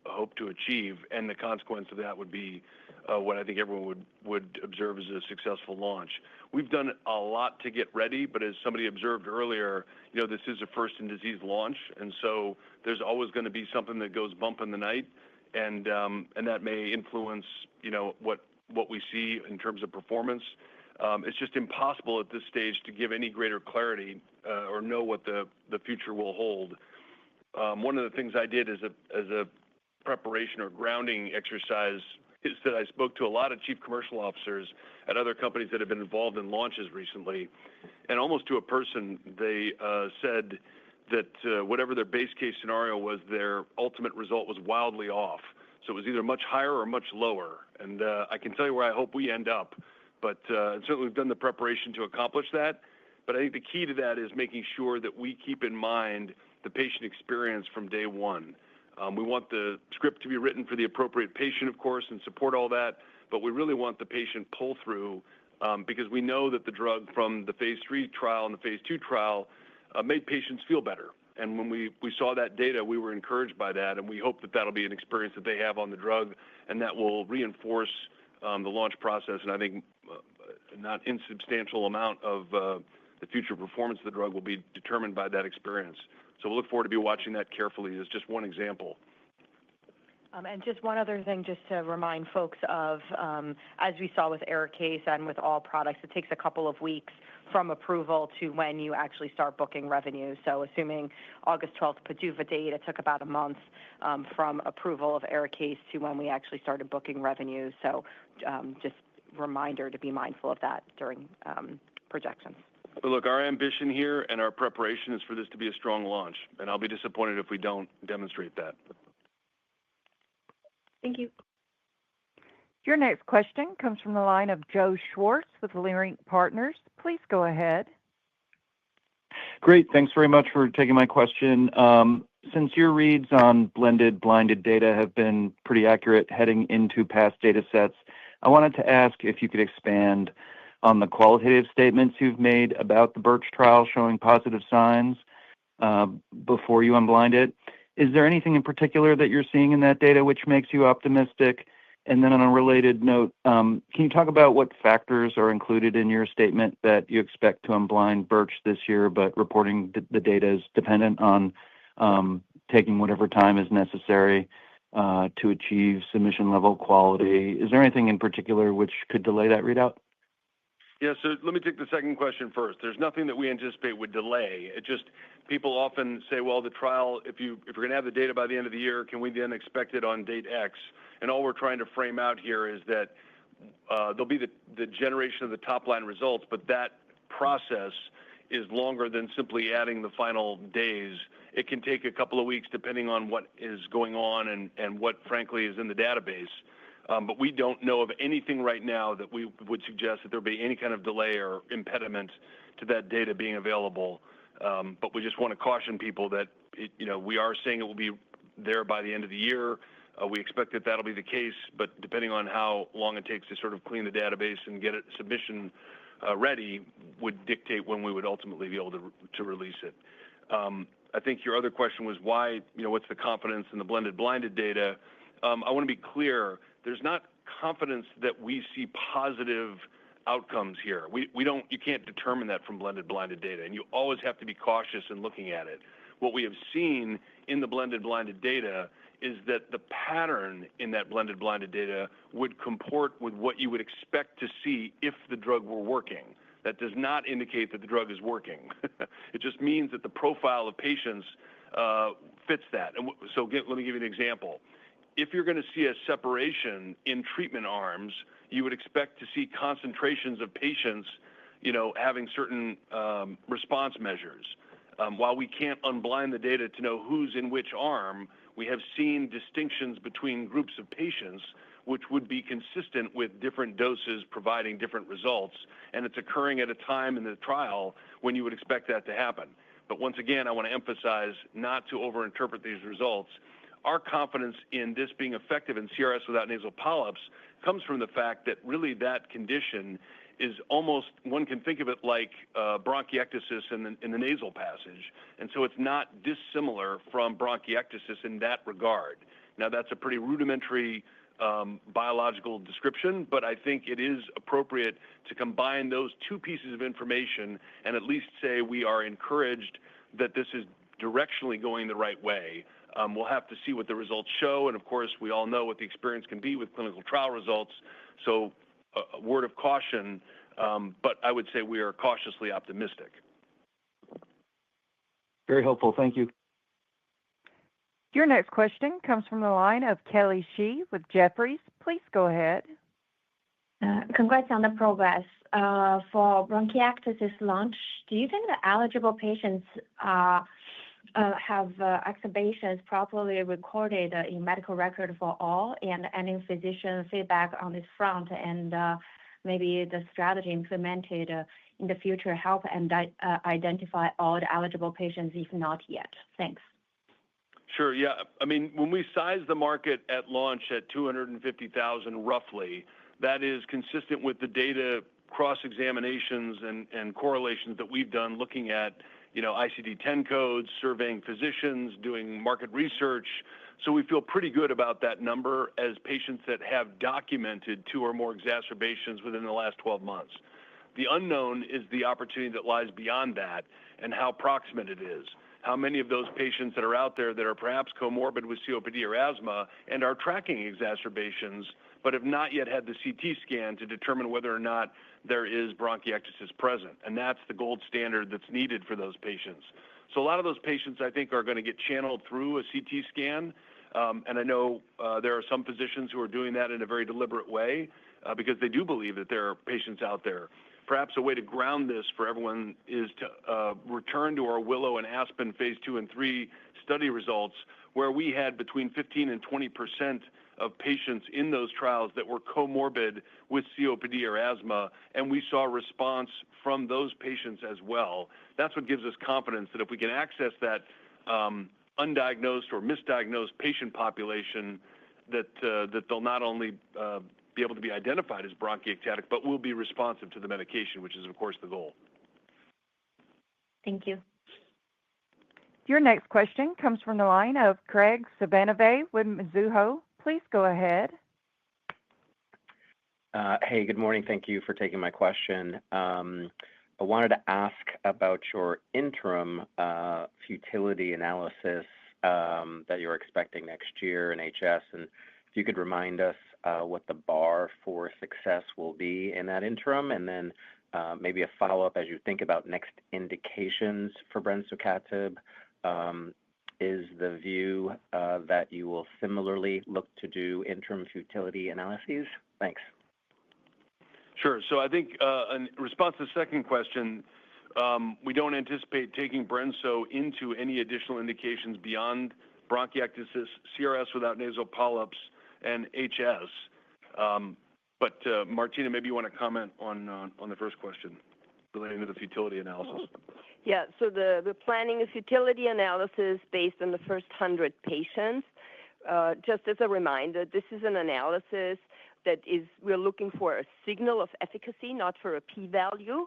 hope to achieve, and the consequence of that would be what I think everyone would observe as a successful launch. We've done a lot to get ready, but as somebody observed earlier, this is a first-in-disease launch, and so there's always going to be something that goes bump in the night, and that may influence, what we see in terms of performance. It's just impossible at this stage to give any greater clarity or know what the future will hold. One of the things I did as a preparation or grounding exercise is that I spoke to a lot of chief commercial officers at other companies that have been involved in launches recently, and almost to a person, they said that whatever their base case scenario was, their ultimate result was wildly off. So it was either much higher or much lower, and I can tell you where I hope we end up, but certainly we've done the preparation to accomplish that. But I think the key to that is making sure that we keep in mind the patient experience from day one. We want the script to be written for the appropriate patient, of course, and support all that, but we really want the patient pull-through because we know that the drug from the phase 3 trial and the phase 2 trial made patients feel better. And when we saw that data, we were encouraged by that, and we hope that that'll be an experience that they have on the drug, and that will reinforce the launch process. And I think not insubstantial amount of the future performance of the drug will be determined by that experience. So we'll look forward to be watching that carefully as just one example. And just one other thing, just to remind folks of, as we saw with ARIKAYCE and with all products, it takes a couple of weeks from approval to when you actually start booking revenue. So assuming August 12th PDUFA date, it took about a month from approval of ARIKAYCE to when we actually started booking revenue. So just reminder to be mindful of that during projections. But look, our ambition here and our preparation is for this to be a strong launch, and I'll be disappointed if we don't demonstrate that. Thank you. Your next question comes from the line of Joe Schwartz with Leerink Partners. Please go ahead. Great. Thanks very much for taking my question. Since your reads on blended blinded data have been pretty accurate heading into past data sets, I wanted to ask if you could expand on the qualitative statements you've made about the Birch trial showing positive signs before you unblind it. Is there anything in particular that you're seeing in that data which makes you optimistic? And then on a related note, can you talk about what factors are included in your statement that you expect to unblind Birch this year, but reporting the data is dependent on taking whatever time is necessary to achieve submission level quality? Is there anything in particular which could delay that readout? Yeah, so let me take the second question first. There's nothing that we anticipate would delay. It just, people often say, well, the trial, if you're going to have the data by the end of the year, can we then expect it on date X? And all we're trying to frame out here is that there'll be the generation of the top line results, but that process is longer than simply adding the final days. It can take a couple of weeks depending on what is going on and what, frankly, is in the database. But we don't know of anything right now that we would suggest that there be any kind of delay or impediment to that data being available. But we just want to caution people that, we are saying it will be there by the end of the year. We expect that that'll be the case, but depending on how long it takes to sort of clean the database and get it submission ready would dictate when we would ultimately be able to release it. I think your other question was why, what's the confidence in the blended blinded data? I want to be clear. There's not confidence that we see positive outcomes here. You can't determine that from blended blinded data, and you always have to be cautious in looking at it. What we have seen in the blended blinded data is that the pattern in that blended blinded data would comport with what you would expect to see if the drug were working. That does not indicate that the drug is working. It just means that the profile of patients fits that. And so let me give you an example. If you're going to see a separation in treatment arms, you would expect to see concentrations of patients, having certain response measures. While we can't unblind the data to know who's in which arm, we have seen distinctions between groups of patients which would be consistent with different doses providing different results, and it's occurring at a time in the trial when you would expect that to happen. But once again, I want to emphasize not to overinterpret these results. Our confidence in this being effective in CRS without nasal polyps comes from the fact that really that condition is almost, one can think of it like bronchiectasis in the nasal passage. And so it's not dissimilar from bronchiectasis in that regard. Now, that's a pretty rudimentary biological description, but I think it is appropriate to combine those two pieces of information and at least say we are encouraged that this is directionally going the right way. We'll have to see what the results show, and of course, we all know what the experience can be with clinical trial results. So, a word of caution, but I would say we are cautiously optimistic. Very helpful. Thank you. Your next question comes from the line of Kelly Shi with Jefferies. Please go ahead. Congrats on the progress. For bronchiectasis launch, do you think the eligible patients have exacerbations properly recorded in medical record for all, and any physician feedback on this front, and maybe the strategy implemented in the future help and identify all the eligible patients, if not yet? Thanks. Sure. Yeah. I mean, when we size the market at launch at 250,000 roughly, that is consistent with the data cross-examinations and correlations that we've done looking at, ICD-10 codes, surveying physicians, doing market research. So we feel pretty good about that number as patients that have documented 2 or more exacerbations within the last 12 months. The unknown is the opportunity that lies beyond that and how proximate it is. How many of those patients that are out there that are perhaps comorbid with COPD or asthma and are tracking exacerbations, but have not yet had the CT scan to determine whether or not there is bronchiectasis present. And that's the gold standard that's needed for those patients. So a lot of those patients, I think, are going to get channeled through a CT scan. And I know there are some physicians who are doing that in a very deliberate way because they do believe that there are patients out there. Perhaps a way to ground this for everyone is to return to our Willow and Aspen phase 2 and 3 study results, where we had between 15 and 20% of patients in those trials that were comorbid with COPD or asthma, and we saw response from those patients as well. That's what gives us confidence that if we can access that undiagnosed or misdiagnosed patient population, that they'll not only be able to be identified as bronchiectatic, but will be responsive to the medication, which is, of course, the goal. Thank you. Your next question comes from the line of Craig Suvannavejh with Mizuho. Please go ahead. Hey, good morning. Thank you for taking my question. I wanted to ask about your interim futility analysis that you're expecting next year in HS, and if you could remind us what the bar for success will be in that interim, and then maybe a follow-up as you think about next indications for brensocatib. Is the view that you will similarly look to do interim futility analyses? Thanks. Sure. So I think in response to the second question, we don't anticipate taking Brenso into any additional indications beyond bronchiectasis, CRS without nasal polyps, and HS. But Martina, maybe you want to comment on the first question relating to the futility analysis. Yeah, so the planning a futility analysis based on the first 100 patients. Just as a reminder, this is an analysis that we're looking for a signal of efficacy, not for a p-value.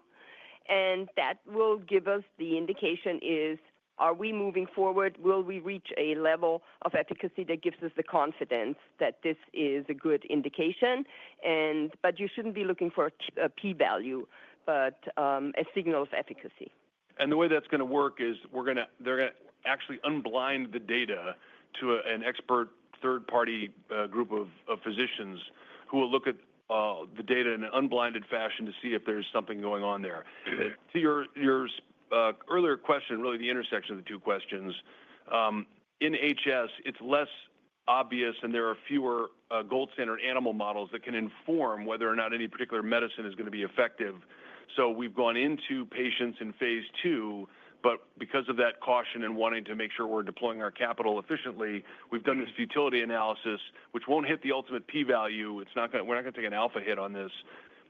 And that will give us the indication is, are we moving forward? Will we reach a level of efficacy that gives us the confidence that this is a good indication? But you shouldn't be looking for a p-value, but a signal of efficacy. And the way that's going to work is they're going to actually unblind the data to an expert third-party group of physicians who will look at the data in an unblinded fashion to see if there's something going on there. To your earlier question, really the intersection of the two questions, in HS, it's less obvious and there are fewer gold standard animal models that can inform whether or not any particular medicine is going to be effective. So we've gone into patients in phase 2, but because of that caution and wanting to make sure we're deploying our capital efficiently, we've done this futility analysis, which won't hit the ultimate p-value. We're not going to take an alpha hit on this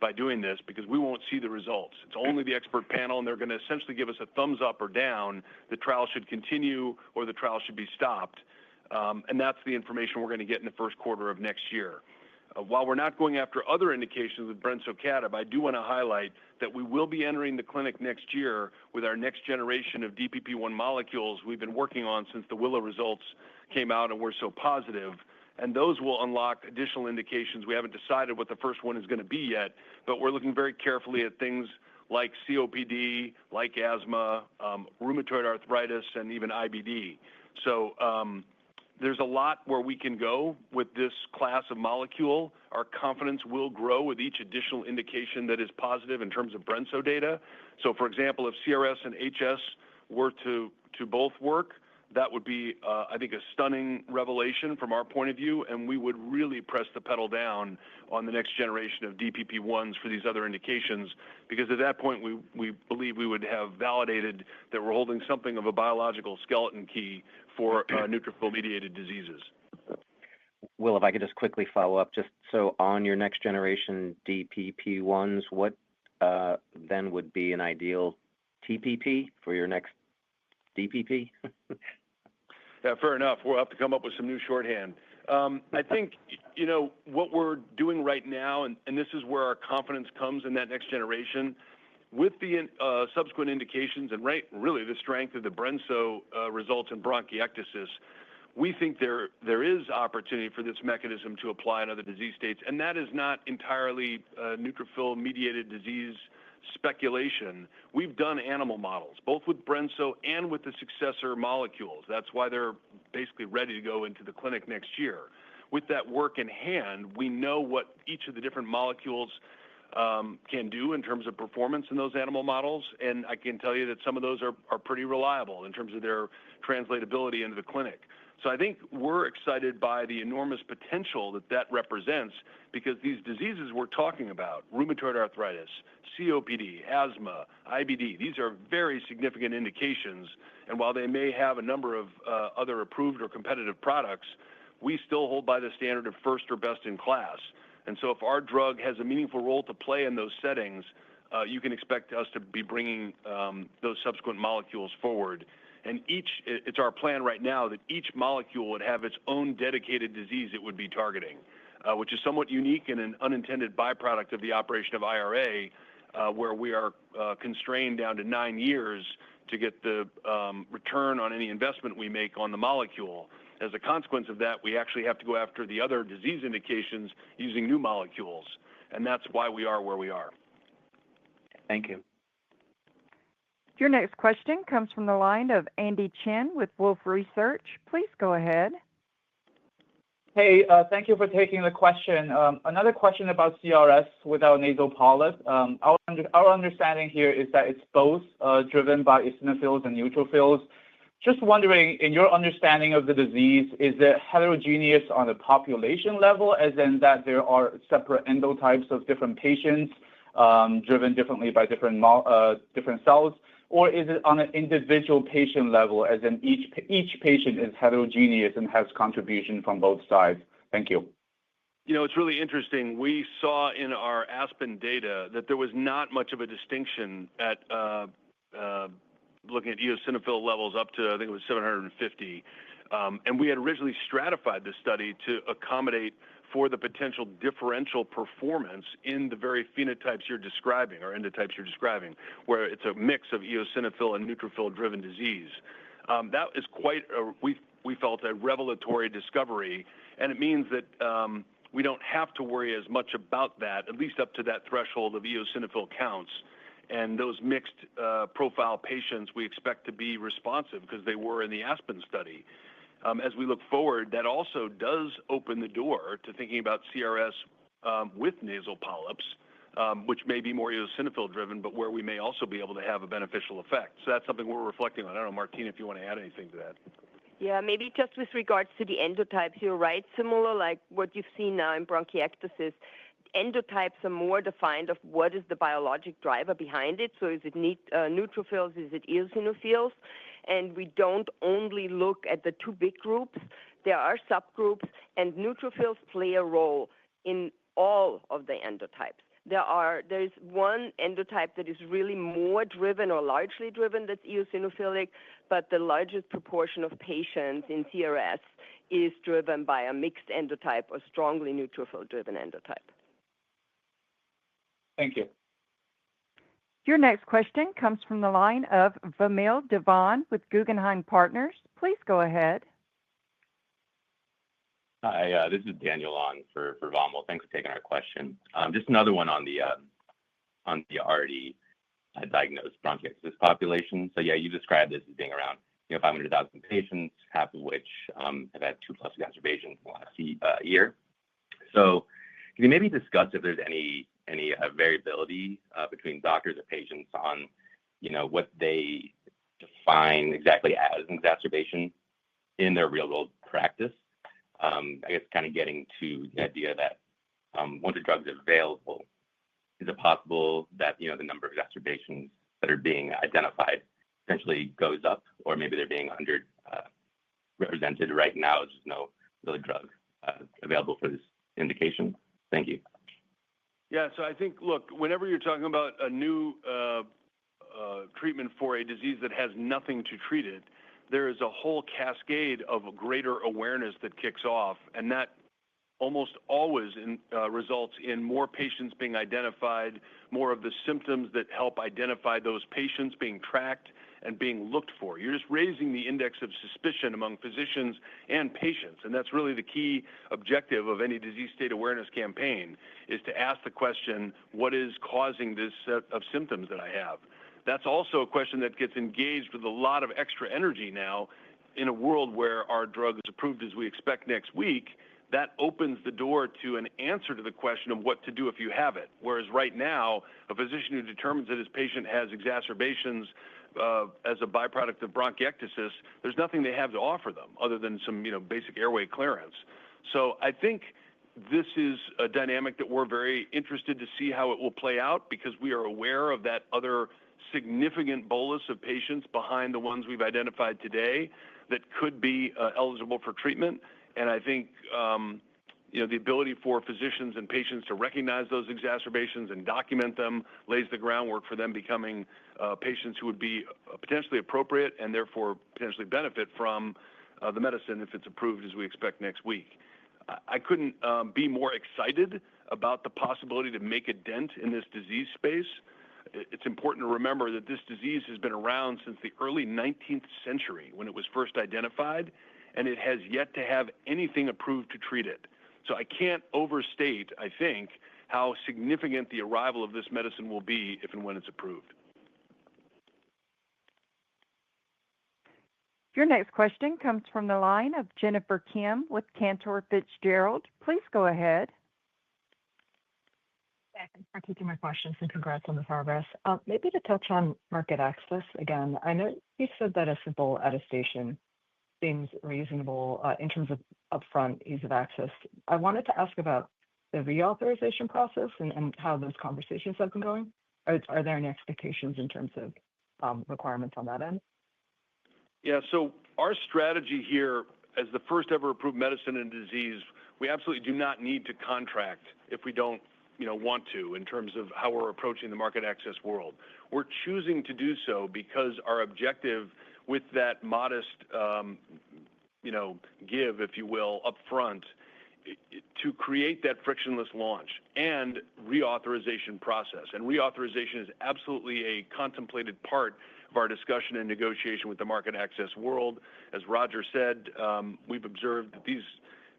by doing this because we won't see the results. It's only the expert panel, and they're going to essentially give us a thumbs up or down. The trial should continue or the trial should be stopped. And that's the information we're going to get in the first quarter of next year. While we're not going after other indications with brensocatib, I do want to highlight that we will be entering the clinic next year with our next generation of DPP-1 molecules we've been working on since the WILLOW results came out and were so positive. And those will unlock additional indications. We haven't decided what the first one is going to be yet, but we're looking very carefully at things like COPD, like asthma, rheumatoid arthritis, and even IBD. So there's a lot where we can go with this class of molecule. Our confidence will grow with each additional indication that is positive in terms of Brenso data. So, for example, if CRS and HS were to both work, that would be, I think, a stunning revelation from our point of view, and we would really press the pedal down on the next generation of DPP-1s for these other indications, because at that point we believe we would have validated that we're holding something of a biological skeleton key for neutrophil-mediated diseases. Will, if I could just quickly follow up, just so on your next generation DPP-1s, what then would be an ideal TPP for your next DPP? Yeah, fair enough. We'll have to come up with some new shorthand. I think, what we're doing right now, and this is where our confidence comes in that next generation, with the subsequent indications and really the strength of the Brenso results in bronchiectasis, we think there is opportunity for this mechanism to apply in other disease states, and that is not entirely neutrophil-mediated disease speculation. We've done animal models, both with Brenso and with the successor molecules. That's why they're basically ready to go into the clinic next year. With that work in hand, we know what each of the different molecules can do in terms of performance in those animal models, and I can tell you that some of those are pretty reliable in terms of their translatability into the clinic. So I think we're excited by the enormous potential that represents, because these diseases we're talking about, rheumatoid arthritis, COPD, asthma, IBD, these are very significant indications, and while they may have a number of other approved or competitive products, we still hold by the standard of first or best in class. And so if our drug has a meaningful role to play in those settings, you can expect us to be bringing those subsequent molecules forward. And it's our plan right now that each molecule would have its own dedicated disease it would be targeting, which is somewhat unique and an unintended byproduct of the operation of IRA, where we are constrained down to 9 years to get the return on any investment we make on the molecule. As a consequence of that, we actually have to go after the other disease indications using new molecules, and that's why we are where we are. Thank you. Your next question comes from the line of Andy Chen with Wolfe Research. Please go ahead. Hey, thank you for taking the question. Another question about CRS without nasal polyp. Our understanding here is that it's both driven by eosinophils and neutrophils. Just wondering, in your understanding of the disease, is it heterogeneous on a population level, as in that there are separate endotypes of different patients driven differently by different cells? Or is it on an individual patient level, as in each patient is heterogeneous and has contribution from both sides? Thank you. It's really interesting. We saw in our ASPEN data that there was not much of a distinction at looking at eosinophil levels up to, I think it was 750. And we had originally stratified the study to accommodate for the potential differential performance in the very phenotypes you're describing, or endotypes you're describing, where it's a mix of eosinophil and neutrophil-driven disease. That is quite, we felt, a revelatory discovery, and it means that we don't have to worry as much about that, at least up to that threshold of eosinophil counts. And those mixed profile patients we expect to be responsive because they were in the ASPEN study. As we look forward, that also does open the door to thinking about CRS with nasal polyps, which may be more eosinophil driven, but where we may also be able to have a beneficial effect. So that's something we're reflecting on. I don't know, Martina, if you want to add anything to that. Yeah, maybe just with regards to the endotypes, you're right, similar like what you've seen now in bronchiectasis. Endotypes are more defined of what is the biologic driver behind it. So is it neutrophils, is it eosinophils? And we don't only look at the two big groups. There are subgroups, and neutrophils play a role in all of the endotypes. There's one endotype that is really more driven or largely driven, that's eosinophilic, but the largest proportion of patients in CRS is driven by a mixed endotype or strongly neutrophil-driven endotype. Thank you. Your next question comes from the line of Vamil Divan with Guggenheim Partners. Please go ahead. Hi, this is Daniel on for Vamil. Thanks for taking our question. Just another one on the already diagnosed bronchiectasis population. So yeah, you described this as being around 500,000 patients, half of which have had 2+ exacerbations in the last year. So can you maybe discuss if there's any variability between doctors and patients on what they define exactly as an exacerbation in their real world practice? I guess kind of getting to the idea that once a drug is available, is it possible that the number of exacerbations that are being identified potentially goes up, or maybe they're being represented right now as there's no really drug available for this indication? Thank you. Yeah, so I think, look, whenever you're talking about a new treatment for a disease that has nothing to treat it, there is a whole cascade of greater awareness that kicks off, and that almost always results in more patients being identified, more of the symptoms that help identify those patients being tracked and being looked for. You're just raising the index of suspicion among physicians and patients, and that's really the key objective of any disease state awareness campaign, is to ask the question, what is causing this set of symptoms that I have? That's also a question that gets engaged with a lot of extra energy now in a world where our drug is approved as we expect next week. That opens the door to an answer to the question of what to do if you have it. Whereas right now, a physician who determines that his patient has exacerbations as a byproduct of bronchiectasis, there's nothing they have to offer them other than some basic airway clearance. So I think this is a dynamic that we're very interested to see how it will play out, because we are aware of that other significant bolus of patients behind the ones we've identified today that could be eligible for treatment. And I think the ability for physicians and patients to recognize those exacerbations and document them lays the groundwork for them becoming patients who would be potentially appropriate and therefore potentially benefit from the medicine if it's approved as we expect next week. I couldn't be more excited about the possibility to make a dent in this disease space. It's important to remember that this disease has been around since the early 19th century when it was first identified, and it has yet to have anything approved to treat it. So I can't overstate, I think, how significant the arrival of this medicine will be if and when it's approved. Your next question comes from the line of Jennifer Kim with Cantor Fitzgerald. Please go ahead. Thanks for taking my questions and congrats on the progress. Maybe to touch on market access again, I know you said that a simple attestation seems reasonable in terms of upfront ease of access. I wanted to ask about the reauthorization process and how those conversations have been going. Are there any expectations in terms of requirements on that end? Yeah, so our strategy here, as the first ever approved medicine in disease, we absolutely do not need to contract if we don't want to, in terms of how we're approaching the market access world. We're choosing to do so because our objective with that modest, give, if you will, up front, to create that frictionless launch and reauthorization process. And reauthorization is absolutely a contemplated part of our discussion and negotiation with the market access world. As Roger said, we've observed that these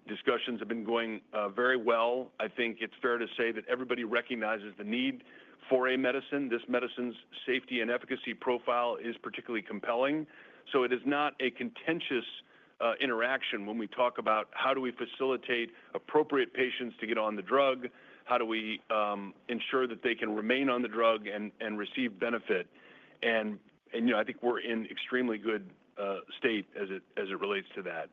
discussions have been going very well. I think it's fair to say that everybody recognizes the need for a medicine. This medicine's safety and efficacy profile is particularly compelling. So it is not a contentious interaction when we talk about how do we facilitate appropriate patients to get on the drug, how do we ensure that they can remain on the drug and receive benefit. And I think we're in extremely good state as it relates to that.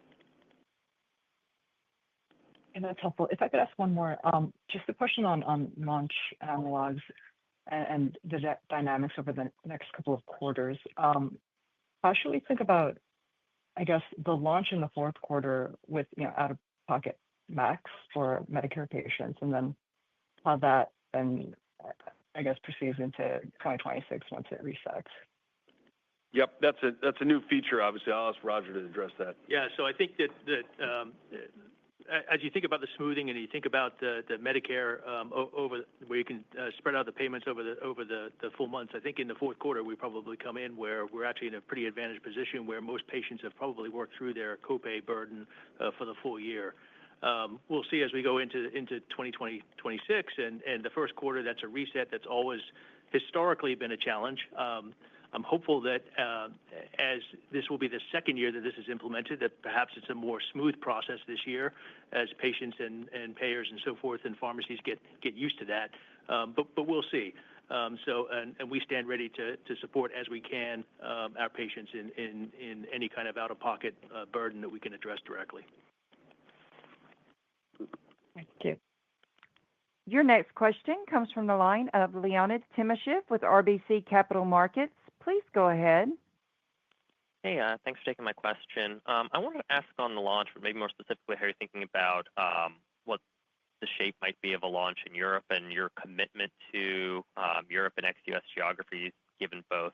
And that's helpful. If I could ask one more, just a question on launch analogs and the dynamics over the next couple of quarters. How should we think about, I guess, the launch in the fourth quarter with out-of-pocket max for Medicare patients, and then how that then, I guess, proceeds into 2026 once it resets? Yep, that's a new feature. Obviously, I'll ask Roger to address that. Yeah, so I think that as you think about the smoothing and you think about the Medicare over where you can spread out the payments over the full months, I think in the fourth quarter we probably come in where we're actually in a pretty advantaged position where most patients have probably worked through their copay burden for the full year. We'll see as we go into 2026 and the first quarter. That's a reset. That's always historically been a challenge. I'm hopeful that as this will be the second year that this is implemented, that perhaps it's a more smooth process this year as patients and payers and so forth and pharmacies get used to that. But we'll see. And we stand ready to support as we can our patients in any kind of out-of-pocket burden that we can address directly. Thank you. Your next question comes from the line of Leonid Timashev with RBC Capital Markets. Please go ahead. Hey, thanks for taking my question. I wanted to ask on the launch, but maybe more specifically, how you're thinking about what the shape might be of a launch in Europe and your commitment to Europe and ex-US geographies, given both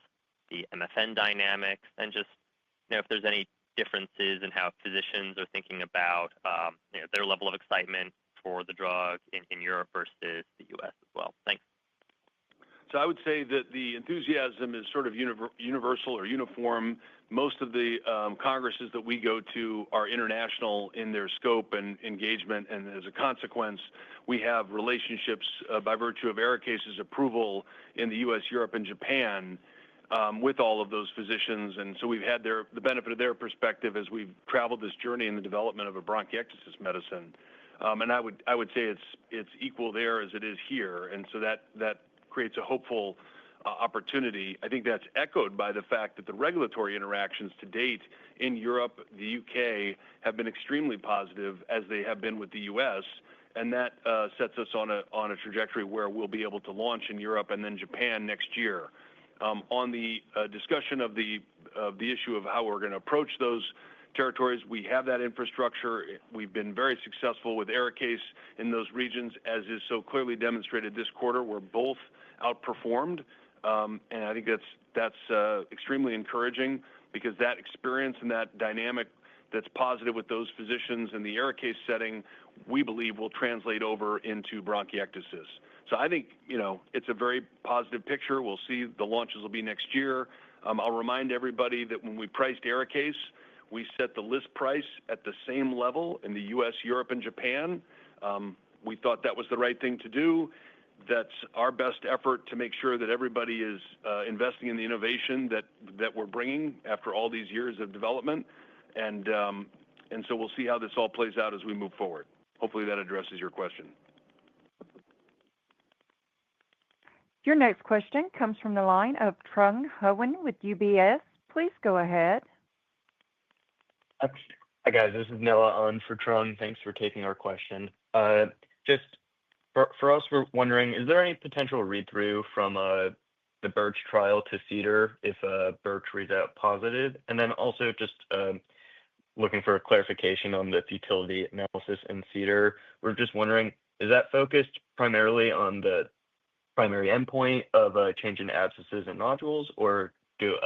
the MFN dynamics and just if there's any differences in how physicians are thinking about their level of excitement for the drug in Europe versus the US as well. Thanks. So I would say that the enthusiasm is sort of universal or uniform. Most of the congresses that we go to are international in their scope and engagement, and as a consequence, we have relationships by virtue of ARIKAYCE's approval in the U.S., Europe, and Japan with all of those physicians, and so we've had the benefit of their perspective as we've traveled this journey in the development of a bronchiectasis medicine. And I would say it's equal there as it is here, and so that creates a hopeful opportunity. I think that's echoed by the fact that the regulatory interactions to date in Europe, the UK, have been extremely positive as they have been with the US, and that sets us on a trajectory where we'll be able to launch in Europe and then Japan next year. On the discussion of the issue of how we're going to approach those territories, we have that infrastructure. We've been very successful with ARIKAYCE in those regions, as is so clearly demonstrated this quarter. We're both outperformed, and I think that's extremely encouraging because that experience and that dynamic that's positive with those physicians in the ARIKAYCE setting, we believe will translate over into bronchiectasis. So I think it's a very positive picture. We'll see. The launches will be next year. I'll remind everybody that when we priced ARIKAYCE, we set the list price at the same level in the U.S., Europe, and Japan. We thought that was the right thing to do. That's our best effort to make sure that everybody is investing in the innovation that we're bringing after all these years of development. And so we'll see how this all plays out as we move forward. Hopefully that addresses your question. Your next question comes from the line of Trung Huynh with UBS. Please go ahead. Hi, guys. This is Noah on for Trung. Thanks for taking our question. Just for us, we're wondering, is there any potential read-through from the Birch trial to Cedar if Birch reads out positive? And then also just looking for a clarification on the futility analysis in Cedar. We're just wondering, is that focused primarily on the primary endpoint of a change in abscesses and nodules, or do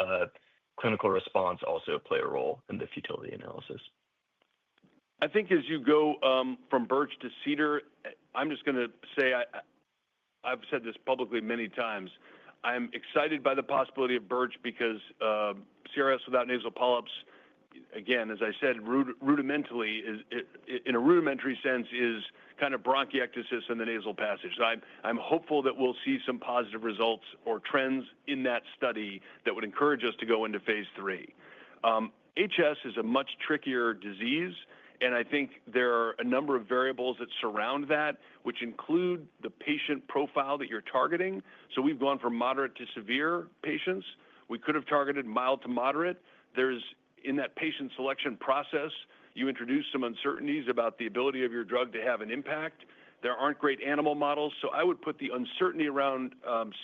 clinical response also play a role in the futility analysis? I think as you go from Birch to Cedar, I'm just going to say, I've said this publicly many times, I'm excited by the possibility of Birch because CRS without nasal polyps, again, as I said, rudimentally, in a rudimentary sense, is kind of bronchiectasis in the nasal passage. So I'm hopeful that we'll see some positive results or trends in that study that would encourage us to go into phase 3. HS is a much trickier disease, and I think there are a number of variables that surround that, which include the patient profile that you're targeting. So we've gone from moderate to severe patients. We could have targeted mild to moderate. In that patient selection process, you introduce some uncertainties about the ability of your drug to have an impact. There aren't great animal models, so I would put the uncertainty around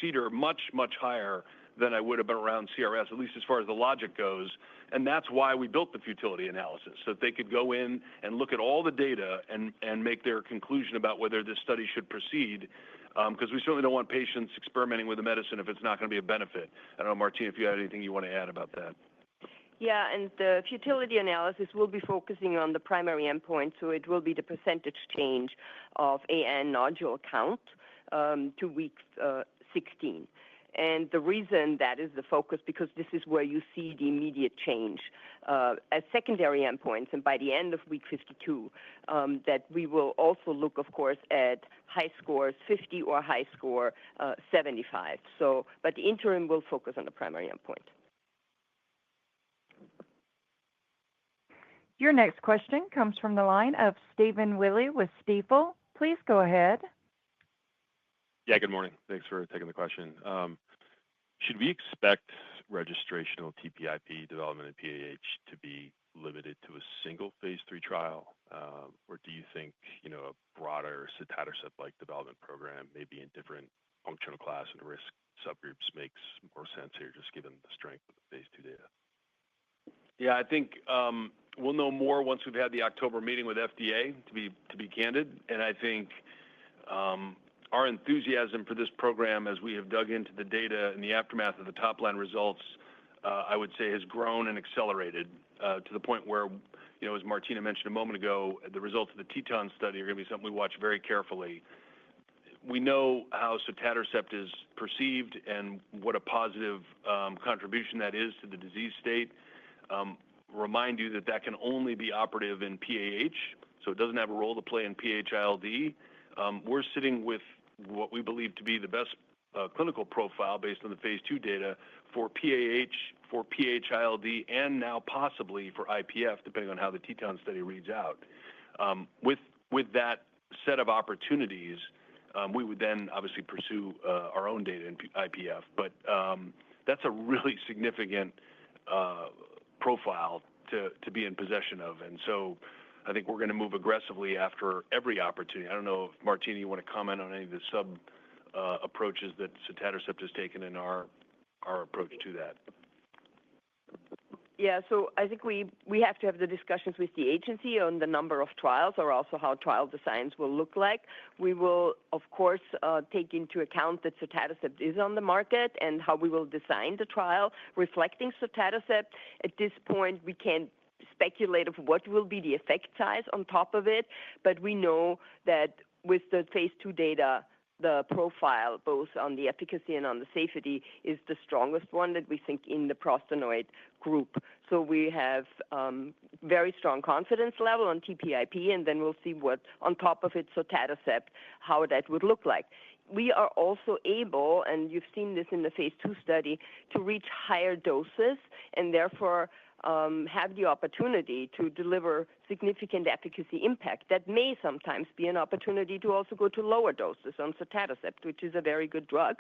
Cedar much, much higher than I would have been around CRS, at least as far as the logic goes. And that's why we built the futility analysis, so that they could go in and look at all the data and make their conclusion about whether this study should proceed, because we certainly don't want patients experimenting with the medicine if it's not going to be a benefit. I don't know, Martina, if you had anything you want to add about that. Yeah, and the futility analysis will be focusing on the primary endpoint, so it will be the percentage change of AN nodule count to week 16. And the reason that is the focus, because this is where you see the immediate change as secondary endpoints, and by the end of week 52, that we will also look, of course, at high scores, 50 or high score 75. So, but the interim will focus on the primary endpoint. Your next question comes from the line of Stephen Willey with Stifel. Please go ahead. Yeah, good morning. Thanks for taking the question. Should we expect registrational TPIP development in PAH to be limited to a single phase 3 trial, or do you think a broader sotatercept-like development program, maybe in different functional class and risk subgroups, makes more sense here, just given the strength of the phase 2 data? Yeah, I think we'll know more once we've had the October meeting with FDA, to be candid. And I think our enthusiasm for this program, as we have dug into the data in the aftermath of the top-line results, I would say has grown and accelerated to the point where, as Martina mentioned a moment ago, the results of the Teton study are going to be something we watch very carefully. We know how sotatercept is perceived and what a positive contribution that is to the disease state. Remind you that can only be operative in PAH, so it doesn't have a role to play in PH-ILD. We're sitting with what we believe to be the best clinical profile based on the phase 2 data for PAH, for PH-ILD, and now possibly for IPF, depending on how the Teton study reads out. With that set of opportunities, we would then obviously pursue our own data in IPF, but that's a really significant profile to be in possession of. And so I think we're going to move aggressively after every opportunity. I don't know if, Martina, you want to comment on any of the approaches that sotatercept has taken in our approach to that. Yeah, so I think we have to have the discussions with the agency on the number of trials, or also how trial designs will look like. We will, of course, take into account that sotatercept is on the market and how we will design the trial reflecting sotatercept. At this point, we can't speculate of what will be the effect size on top of it, but we know that with the phase 2 data, the profile, both on the efficacy and on the safety, is the strongest one that we think in the prostanoid group. So we have very strong confidence level on TPIP, and then we'll see what, on top of it, sotatercept, how that would look like. We are also able, and you've seen this in the phase 2 study, to reach higher doses and therefore have the opportunity to deliver significant efficacy impact. That may sometimes be an opportunity to also go to lower doses on sotatercept, which is a very good drug,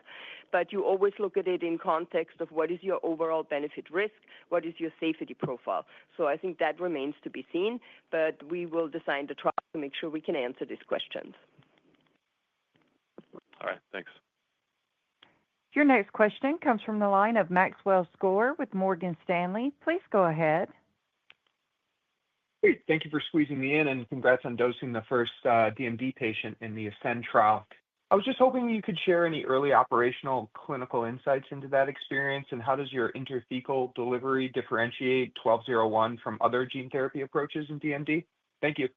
but you always look at it in context of what is your overall benefit risk, what is your safety profile. So I think that remains to be seen, but we will design the trial to make sure we can answer these questions. All right, thanks. Your next question comes from the line of Maxwell Skor with Morgan Stanley. Please go ahead. Great. Thank you for squeezing me in, and congrats on dosing the first DMD patient in the ASCEND trial. I was just hoping you could share any early operational clinical insights into that experience, and how does your intrathecal delivery differentiate 1201 from other gene therapy approaches in DMD? Thank you.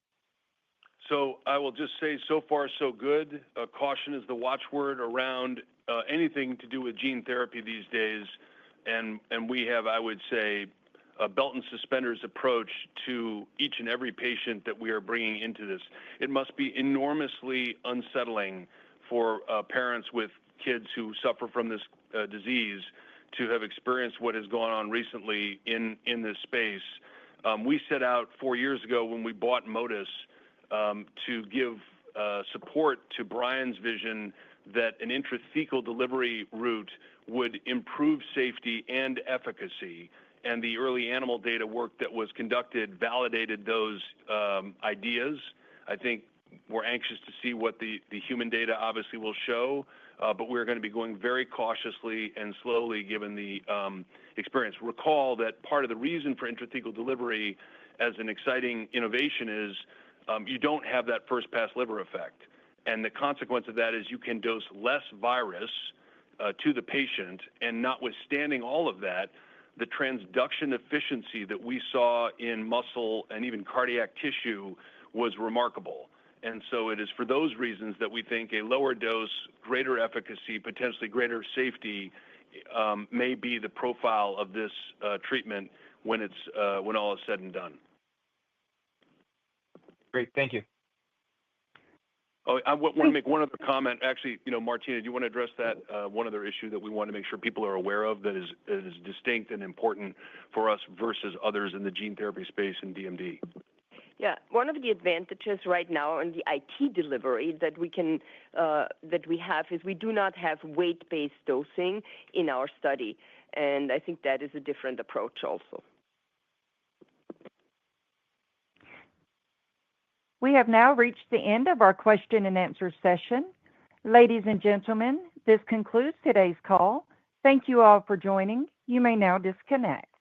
So I will just say, so far, so good. Caution is the watchword around anything to do with gene therapy these days. And we have, I would say, a belt and suspenders approach to each and every patient that we are bringing into this. It must be enormously unsettling for parents with kids who suffer from this disease to have experienced what has gone on recently in this space. We set out 4 years ago when we bought Modus to give support to Brian's vision that an intrathecal delivery route would improve safety and efficacy. And the early animal data work that was conducted validated those ideas. I think We're anxious to see what the human data obviously will show, but we're going to be going very cautiously and slowly given the experience. Recall that part of the reason for intrathecal delivery as an exciting innovation is you don't have that first pass liver effect. And the consequence of that is you can dose less virus to the patient, and notwithstanding all of that, the transduction efficiency that we saw in muscle and even cardiac tissue was remarkable. And so it is for those reasons that we think a lower dose, greater efficacy, potentially greater safety may be the profile of this treatment when all is said and done. Great, thank you. Oh, I want to make one other comment. Actually, Martina, do you want to address that one other issue that we want to make sure people are aware of that is distinct and important for us versus others in the gene therapy space in DMD? Yeah, one of the advantages right now in the IT delivery that we have is we do not have weight-based dosing in our study, and I think that is a different approach also. We have now reached the end of our question and answer session. Ladies and gentlemen, this concludes today's call. Thank you all for joining. You may now disconnect.